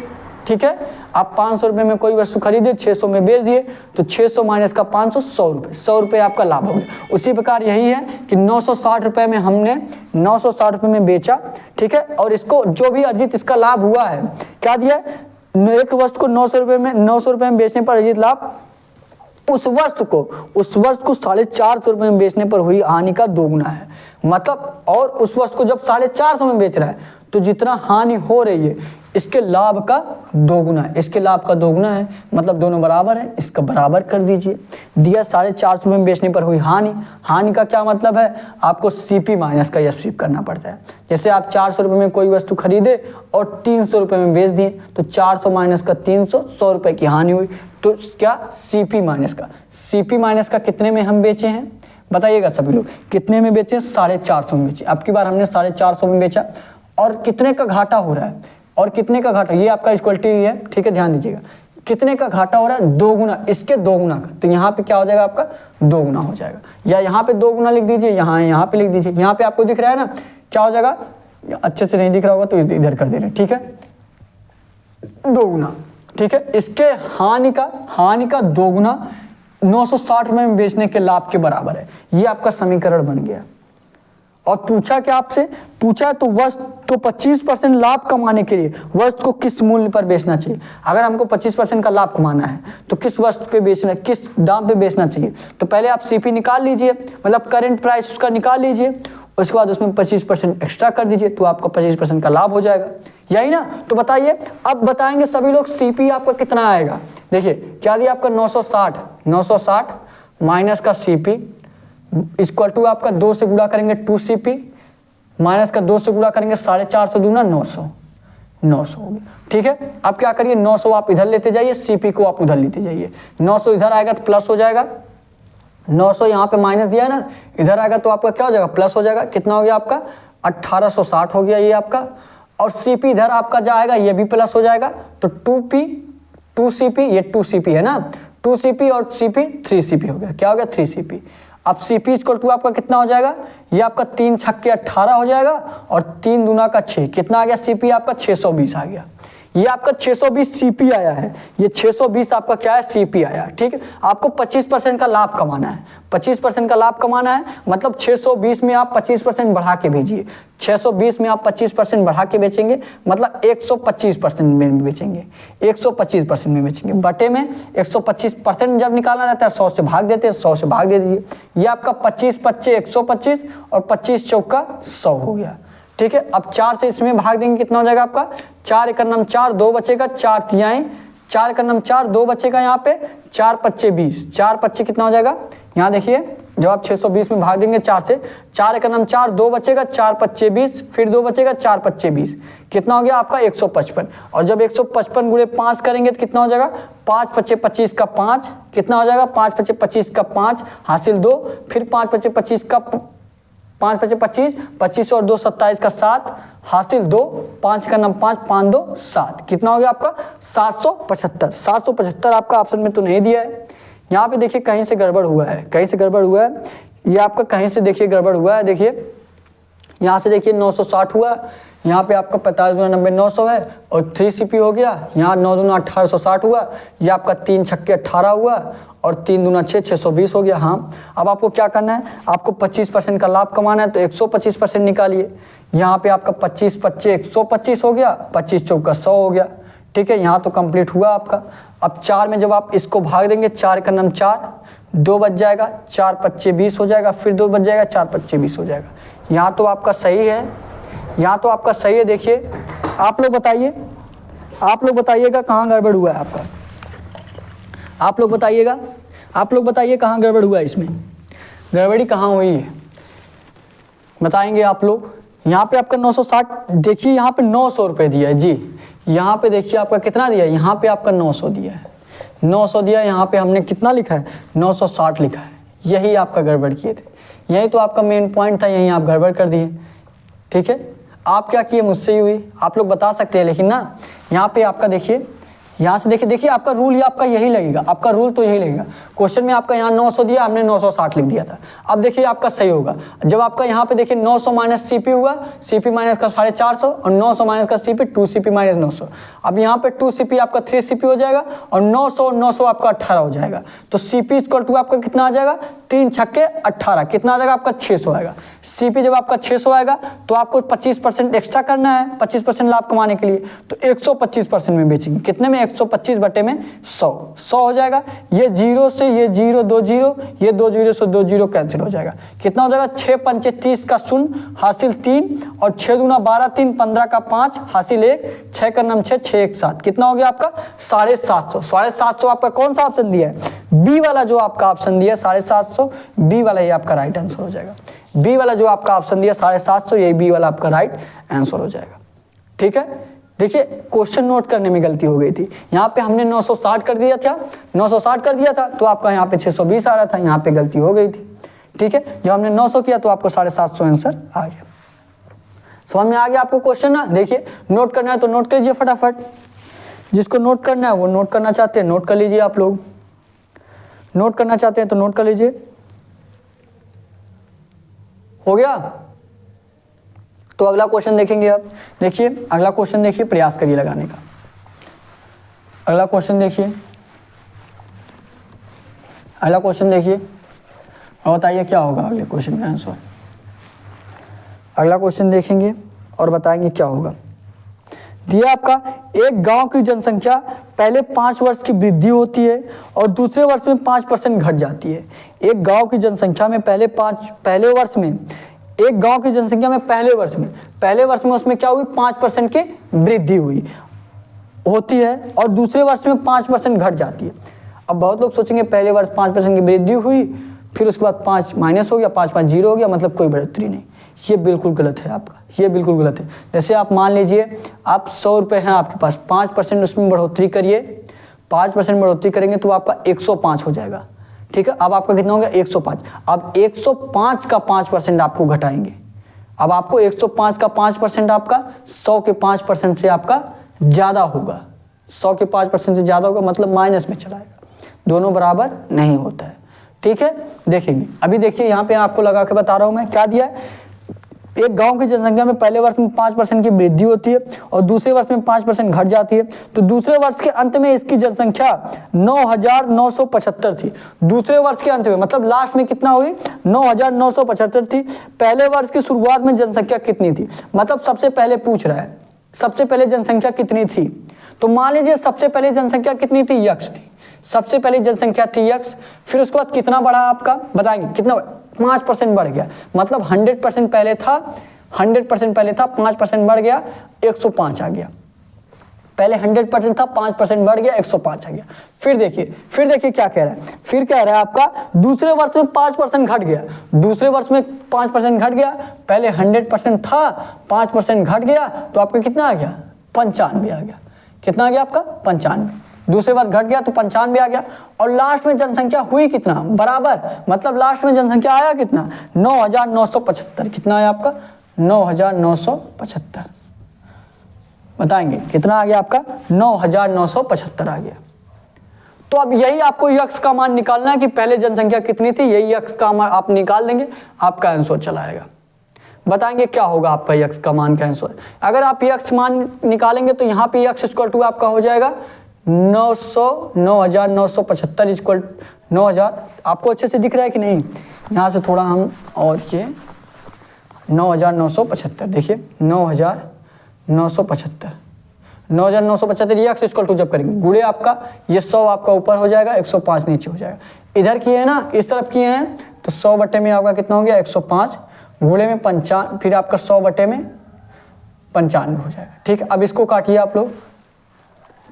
ठीक है। आप 500 रुपए में कोई वस्तु खरीदे, 600 में बेच दिए, तो 600 माइनस का 500, 100 रुपए, 100 रुपए आपका लाभ हो गया। उसी प्रकार यही है कि 960 रुपए में हमने 960 रुपए में बेचा, ठीक है। और इसको जो भी अर्जित इसका लाभ हुआ है, क्या दिया है, एक वस्तु को 900 रुपए में बेचने पर अर्जित लाभ, उस वस्तु को 450 रुपए में बेचने पर हुई हानि का दोगुना है। मतलब, और उस वस्तु को जब 450 में बेच रहा है तो जितना हानि हो रही है इसके लाभ का दोगुना है, इसके लाभ का दोगुना है। मतलब दोनों बराबर है, इसका बराबर कर दीजिए। दिया 450 रुपए में बेचने पर हुई हानि, हानि का क्या मतलब है, आपको सीपी माइनस का एफसी करना पड़ता है। जैसे आप 400 रुपए में कोई वस्तु खरीदे और 300 रुपए में बेच दिए, तो 400 माइनस का 300, 100 रुपए की हानि हुई। तो क्या, सीपी माइनस का, सीपी माइनस का कितने में हम बेचे हैं, बताइएगा सभी लोग, कितने में बेचे, 450 में बेचे। अब की बार हमने 450 में बेचा, और कितने का घाटा हो रहा है, और कितने का घाटा, ये आपका इक्वलिटी है, ठीक है, ध्यान दीजिएगा। कितने का घाटा हो रहा है, दोगुना, इसके दोगुना का। तो यहाँ पे क्या हो जाएगा, आपका दोगुना हो जाएगा। या यहाँ पे दोगुना लिख दीजिए, यहाँ पे लिख दीजिए। यहाँ पे आपको दिख रहा है ना, क्या हो जाएगा, अच्छे से नहीं दिख रहा होगा तो इधर कर दे रहे, ठीक है, दोगुना, ठीक है। इसके हानि का दोगुना 960 रुपए में बेचने के लाभ के बराबर है। ये आपका समीकरण बन गया। और पूछा क्या आपसे, पूछा तो वस्तु को 25% लाभ कमाने के लिए वस्तु को किस मूल्य पर बेचना चाहिए। अगर हमको 25% का लाभ कमाना है तो किस वस्तु पे बेचना, किस दाम पे बेचना चाहिए। तो पहले आप सीपी निकाल लीजिए, मतलब करंट प्राइस उसका निकाल लीजिए, उसके बाद उसमें 25% एक्स्ट्रा कर दीजिए, तो आपका 25% का लाभ हो जाएगा, यही ना। तो बताइए, अब बताएंगे सभी लोग सीपी आपका कितना आएगा। देखिए क्या दिया आपका 960 माइनस का सीपी इक्वल टू आपका 2 से गुणा करेंगे 2cp माइनस का 2 से गुणा करेंगे 450 दूना 900 हो गया, ठीक है। अब क्या करिए, 900 आप इधर लेते जाइए, सीपी को आप उधर लेते जाइए। 900 इधर आएगा तो प्लस हो जाएगा, 900 यहाँ पे माइनस दिया है ना, इधर आएगा तो आपका क्या हो जाएगा, प्लस हो जाएगा। कितना हो गया आपका 1860 हो गया ये आपका। और सीपी इधर आपका जाएगा, ये भी प्लस हो जाएगा। तो 2cp, ये 2cp है ना, 2cp और cp 3cp हो गया। क्या हो गया, 3cp। अब सीपी इक्वल टू आपका कितना हो जाएगा, ये आपका 3 छक्के 18 हो जाएगा, और 3 दूना का 6, कितना आ गया सीपी आपका 620 आ गया। ये आपका 620 सीपी आया है, ये 620 आपका क्या है, सीपी आया, ठीक है। आपको 25% का लाभ कमाना है, 25% का लाभ कमाना है, मतलब 620 में आप 25% बढ़ा के भेजिए। 620 में आप 25% बढ़ा के बेचेंगे, मतलब 125% में बेचेंगे, 125% में बेचेंगे। बटे में 125% जब निकालना रहता है 100 से भाग देते हैं, 100 से भाग दे दीजिए। ये आपका 25 पच्चे 125 और 25 चौका 100 हो गया, ठीक है। अब 4 से इसमें भाग देंगे, कितना हो जाएगा आपका 4 एकम 4, 2 बचेगा, 4 तिहाई, 4 एकम 4, 2 बचेगा यहाँ पे, 4 पच्चे 20, 4 पच्चे कितना हो जाएगा, यहाँ देखिए जब आप 620 में भाग देंगे 4 से, 4 एकम 4, 2 बचेगा, 4 पच्चे 20, फिर 2 बचेगा, 4 पच्चे 20, कितना हो गया आपका 155। और जब 155 गुणे 5 करेंगे तो कितना हो जाएगा, 5 पच्चे 25 का 5, कितना हो जाएगा 5 पच्चे 25 का 5 हासिल 2, फिर 5 पच्चे 25 का 5 पच्चे 25, 25 और 2 27 का 7 हासिल 2, 5 का नाम 5, 5 2 7, कितना हो गया आपका 775। 775 आपका ऑप्शन में तो नहीं दिया है। यहाँ पे देखिए कहीं से गड़बड़ हुआ है, कहीं से गड़बड़ हुआ है, ये आपका कहीं से देखिए गड़बड़ हुआ है। देखिए यहाँ से देखिए 960 हुआ, यहाँ पे आपका 45 दूना 90 900 है, और 3cp हो गया, यहाँ 9 दूना 1860 हुआ, ये आपका 3 छक्के 18 हुआ, और 3 दूना 6, 620 हो गया। हाँ, अब आपको क्या करना है, आपको 25% का लाभ कमाना है, तो 125% निकालिए। यहाँ पे आपका 25 पच्चे 125 हो गया, 25 चौका 100 हो गया, ठीक है। यहाँ तो कंप्लीट हुआ आपका। अब 4 में जब आप इसको भाग देंगे, 4 का नाम 4, 2 बच जाएगा, 4 पच्चे 20 हो जाएगा, फिर 2 बच जाएगा, 4 पच्चे 20 हो जाएगा। यहाँ तो आपका सही है, यहाँ तो आपका सही है। देखिए आप लोग बताइए, आप लोग बताइएगा कहाँ गड़बड़ हुआ है आपका, आप लोग बताइएगा, आप लोग बताइए कहाँ गड़बड़ हुआ है, इसमें गड़बड़ी कहाँ हुई है। बताएंगे आप लोग। यहाँ पे आपका 960, देखिए यहाँ पे 900 रुपये दिया है जी। यहाँ पे देखिए आपका कितना दिया है, यहाँ पे आपका 900 दिया है, 900 दिया है। यहाँ पे हमने कितना लिखा है, 960 लिखा है। यही आपका गड़बड़ किए थे, यही तो आपका मेन पॉइंट था, यही आप गड़बड़ कर दिए। ठीक है, आप क्या किए, मुझसे ही हुई, आप लोग बता सकते हैं। लेकिन ना यहाँ पे आपका देखिए, यहाँ से देखिए आपका रूल ही आपका यही लगेगा, आपका रूल तो यही लगेगा। क्वेश्चन में आपका यहाँ 900 दिया, हमने 960 लिख दिया था। अब देखिए आपका सही होगा जब आपका यहाँ पे देखिए 900 माइनस CP हुआ, CP माइनस का 450 और 900 माइनस का CP 2CP माइनस 900। अब यहाँ पे 2CP आपका 3CP हो जाएगा और 900 आपका 18 हो जाएगा। तो CP इक्वल टू आपका कितना आ जाएगा, 3 छक्के 18, कितना आ जाएगा आपका 600 आएगा। CP जब आपका 600 आएगा तो आपको 25% एक्स्ट्रा करना है, 25% लाभ कमाने के लिए। तो 125% में बेचेंगे, कितने में, 125 बटे में 100 हो जाएगा। ये 0 से ये 0 2 0, ये 2 0 से 2 0 कैंसिल हो जाएगा। कितना हो जाएगा, 6 पंचे 30 का 0 हासिल 3 और 6 दूना 12 3 15 का 5 हासिल 1, 6 का नम 6 6 1 7, कितना हो गया आपका 750। 750 आपका कौन सा ऑप्शन दिया है, बी वाला जो आपका ऑप्शन दिया 750, बी वाला ही आपका राइट आंसर हो जाएगा। बी वाला जो आपका ऑप्शन दिया 750, यही बी वाला आपका राइट आंसर हो जाएगा। ठीक है, देखिए क्वेश्चन नोट करने में गलती हो गई थी। यहाँ पे हमने 960 कर दिया था, 960 कर दिया था तो आपका यहाँ पे 620 आ रहा था, यहाँ पे गलती हो गई थी। ठीक है, जब हमने 900 किया तो आपको 750 आंसर आ गया। समझ में आ गया आपको क्वेश्चन ना। देखिए नोट करना है तो नोट कर लीजिए फटाफट, जिसको नोट करना है वो नोट करना चाहते हैं नोट कर लीजिए, आप लोग नोट करना चाहते हैं तो नोट कर लीजिए। हो गया, तो अगला क्वेश्चन देखेंगे। अब देखिए अगला क्वेश्चन देखिए, प्रयास करिए लगाने का। अगला क्वेश्चन देखिए, अगला क्वेश्चन देखिए और बताइए क्या होगा अगले क्वेश्चन का आंसर। अगला क्वेश्चन देखेंगे और बताएंगे क्या होगा। दिया आपका, एक गांव की जनसंख्या पहले 5 वर्ष की वृद्धि होती है और दूसरे वर्ष में 5% घट जाती है। एक गांव की जनसंख्या में पहले वर्ष में, एक गांव की जनसंख्या में पहले वर्ष में उसमें क्या हुई, 5% की वृद्धि हुई होती है और दूसरे वर्ष में 5% घट जाती है। अब बहुत लोग सोचेंगे पहले वर्ष 5% की वृद्धि हुई, फिर उसके बाद 5 माइनस हो गया, 5 5 0 हो गया, मतलब कोई बढ़ोतरी नहीं। ये बिल्कुल गलत है आपका, ये बिल्कुल गलत है। जैसे आप मान लीजिए आप 100 रुपये हैं आपके पास, 5% उसमें बढ़ोतरी करिए, 5% बढ़ोतरी करेंगे तो आपका 105 हो जाएगा। ठीक है, अब आपका कितना हो गया 105। अब 105 का 5% आपको घटाएंगे, अब आपको 105 का 5% आपका 100 के 5% से आपका ज़्यादा होगा, 100 के 5% से ज़्यादा होगा, मतलब माइनस में चलाएगा, दोनों बराबर नहीं होता है। ठीक है, देखेंगे अभी। देखिए यहाँ पे आपको लगा के बता रहा हूँ मैं, क्या दिया है, एक गांव की जनसंख्या में पहले वर्ष में 5% की वृद्धि होती है और दूसरे वर्ष में 5% घट जाती है। तो दूसरे वर्ष के अंत में इसकी जनसंख्या 9,975 थी। दूसरे वर्ष के अंत में मतलब लास्ट में कितना हुई, 9,975 थी। पहले वर्ष की शुरुआत में जनसंख्या कितनी थी, मतलब सबसे पहले पूछ रहा है सबसे पहले जनसंख्या कितनी थी। तो मान लीजिए सबसे पहले जनसंख्या कितनी थी, यक्स थी, सबसे पहले जनसंख्या थी यक्स। फिर उसके बाद कितना बढ़ा आपका, बताएंगे कितना, 5% बढ़ गया, मतलब 100% पहले था, 100% पहले था, 5% बढ़ गया, 105 आ गया। पहले 100% था, 5% बढ़ गया, 105 आ गया। फिर देखिए क्या कह रहा है, फिर कह रहा है आपका दूसरे वर्ष में 5% घट गया, दूसरे वर्ष में 5% घट गया, पहले 100% था, 5% घट गया, तो आपका कितना आ गया, 95 आ गया। कितना आ गया आपका, 95। दूसरे वर्ष घट गया तो 95 आ गया। और लास्ट में जनसंख्या हुई कितना, बराबर, मतलब लास्ट में जनसंख्या आया कितना, 9,975। कितना आया आपका, 9,975। बताएंगे कितना आ गया आपका, 9,975 आ गया। तो अब यही आपको यक्स का मान निकालना है कि पहले जनसंख्या कितनी थी, यही यक्स का मान आप निकाल देंगे, आपका आंसर चला आएगा। बताएंगे क्या होगा आपका यक्स का मान का आंसर। अगर आप यक्स मान निकालेंगे तो यहाँ पे यक्स इक्वल टू आपका हो जाएगा 9,975 इक्वल 9,000। आपको अच्छे से दिख रहा है कि नहीं, यहाँ से थोड़ा हम, और ये 9,975, देखिए 9,975, 9,975 यक्स इक्वल टू जब करेंगे गुणे आपका, ये 100 आपका ऊपर हो जाएगा, 105 नीचे हो जाएगा। इधर किए हैं ना, इस तरफ किए हैं तो 100 बटे में आपका कितना हो गया, 105, गुणे में 55, फिर आपका 100 बटे में 95 हो जाएगा। ठीक है, अब इसको काटिए आप लोग।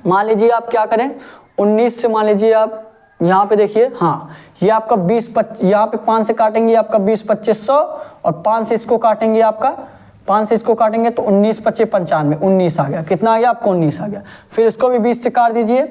मान लीजिए आप क्या करें, 19 से मान लीजिए आप यहाँ पे देखिए, हाँ ये आपका 20 यहाँ पे 5 से काटेंगे आपका 20 2500 और 5 से इसको काटेंगे आपका 5 से इसको काटेंगे तो 19 25 95 19 आ गया। कितना आ गया आपको 19 आ गया। फिर इसको भी 20 से काट दीजिए,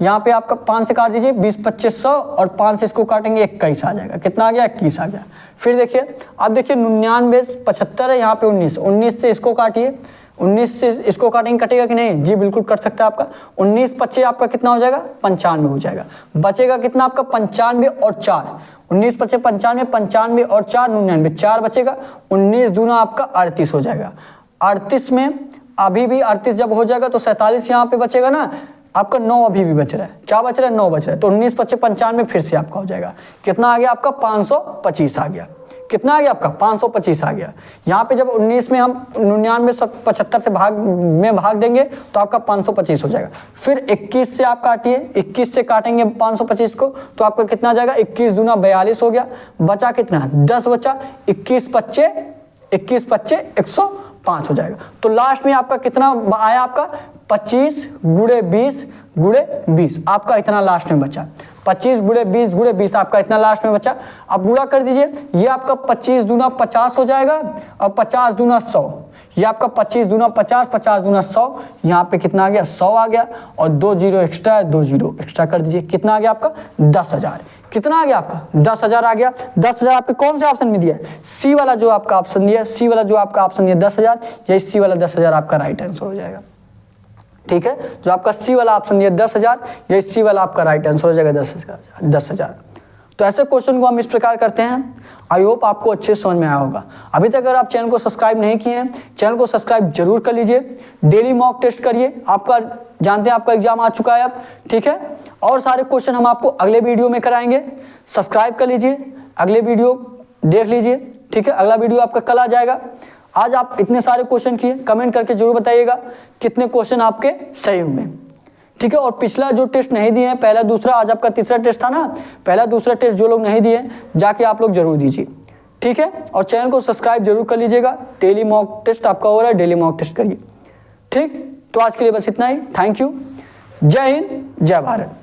यहाँ पे आपका 5 से काट दीजिए 20 2500 और 5 से इसको काटेंगे 21 आ जाएगा। कितना आ गया 21 आ गया। फिर देखिए अब देखिए 99 75 है, यहाँ पे 19 से इसको काटिए, 19 से इसको काटेंगे, कटेगा कि नहीं जी बिल्कुल कट सकता है आपका। 19 25 आपका कितना हो जाएगा 95 हो जाएगा। बचेगा कितना आपका 95 और 4, 19 25 95 95 और 4 99, 4 बचेगा। 19 दूना आपका 38 हो जाएगा। 38 में अभी भी 38 जब हो जाएगा तो 47 यहाँ पे बचेगा ना आपका, 9 अभी भी बच रहा है। क्या बच रहा है 9 बच रहा है। तो 19 25 95 फिर से आपका हो जाएगा। कितना आ गया आपका 525 आ गया। कितना आ गया आपका 525 आ गया। यहाँ पे जब 19 में हम 99 75 से भाग देंगे तो आपका 525 हो जाएगा। फिर 21 से आप काटिए, 21 से काटेंगे 525 को तो आपका कितना आ जाएगा 21 दूना 42 हो गया। बचा कितना 10 बचा, 21 25 105 हो जाएगा। तो लास्ट में आपका कितना आया आपका 25 गुणे 20 आपका इतना लास्ट में बचा। 25 गुणे 20 आपका इतना लास्ट में बचा। अब गुणा कर दीजिए, ये आपका 25 दूना 50 हो जाएगा और 50 दूना 100, ये आपका 25 दूना 50 50 दूना 100, यहाँ पे कितना आ गया 100 आ गया और 2 जीरो एक्स्ट्रा है, 2 जीरो एक्स्ट्रा कर दीजिए। कितना आ गया आपका 10,000। कितना आ गया आपका 10,000 आ गया। 10,000 आपके कौन से ऑप्शन में दिया है, सी वाला जो आपका ऑप्शन दिया है, सी वाला जो आपका ऑप्शन दिया 10,000, यही सी वाला 10,000 आपका राइट आंसर हो जाएगा। ठीक है, जो आपका सी वाला ऑप्शन दिया 10,000, यही सी वाला आपका राइट आंसर हो जाएगा 10,000। तो ऐसे क्वेश्चन को हम इस प्रकार करते हैं। आई होप आपको अच्छे समझ में आया होगा। अभी तक अगर आप चैनल को सब्सक्राइब नहीं किए हैं, चैनल को सब्सक्राइब जरूर कर लीजिए। डेली मॉक टेस्ट करिए, आपका जानते हैं आपका एग्जाम आ चुका है अब। ठीक है, और सारे क्वेश्चन हम आपको अगले वीडियो में कराएंगे। सब्सक्राइब कर लीजिए, अगले वीडियो देख लीजिए। ठीक है, अगला वीडियो आपका कल आ जाएगा। आज आप इतने सारे क्वेश्चन किए, कमेंट करके जरूर बताइएगा कितने क्वेश्चन आपके सही हुए। ठीक है, और पिछला जो टेस्ट नहीं दिए हैं, पहला दूसरा, आज आपका तीसरा टेस्ट था ना, पहला दूसरा टेस्ट जो लोग नहीं दिए जाके आप लोग जरूर दीजिए। ठीक है, और चैनल को सब्सक्राइब जरूर कर लीजिएगा। डेली मॉक टेस्ट आपका हो रहा है, डेली मॉक टेस्ट करिए। ठीक, तो आज के लिए बस इतना ही। Thank you. जय हिंद, जय भारत।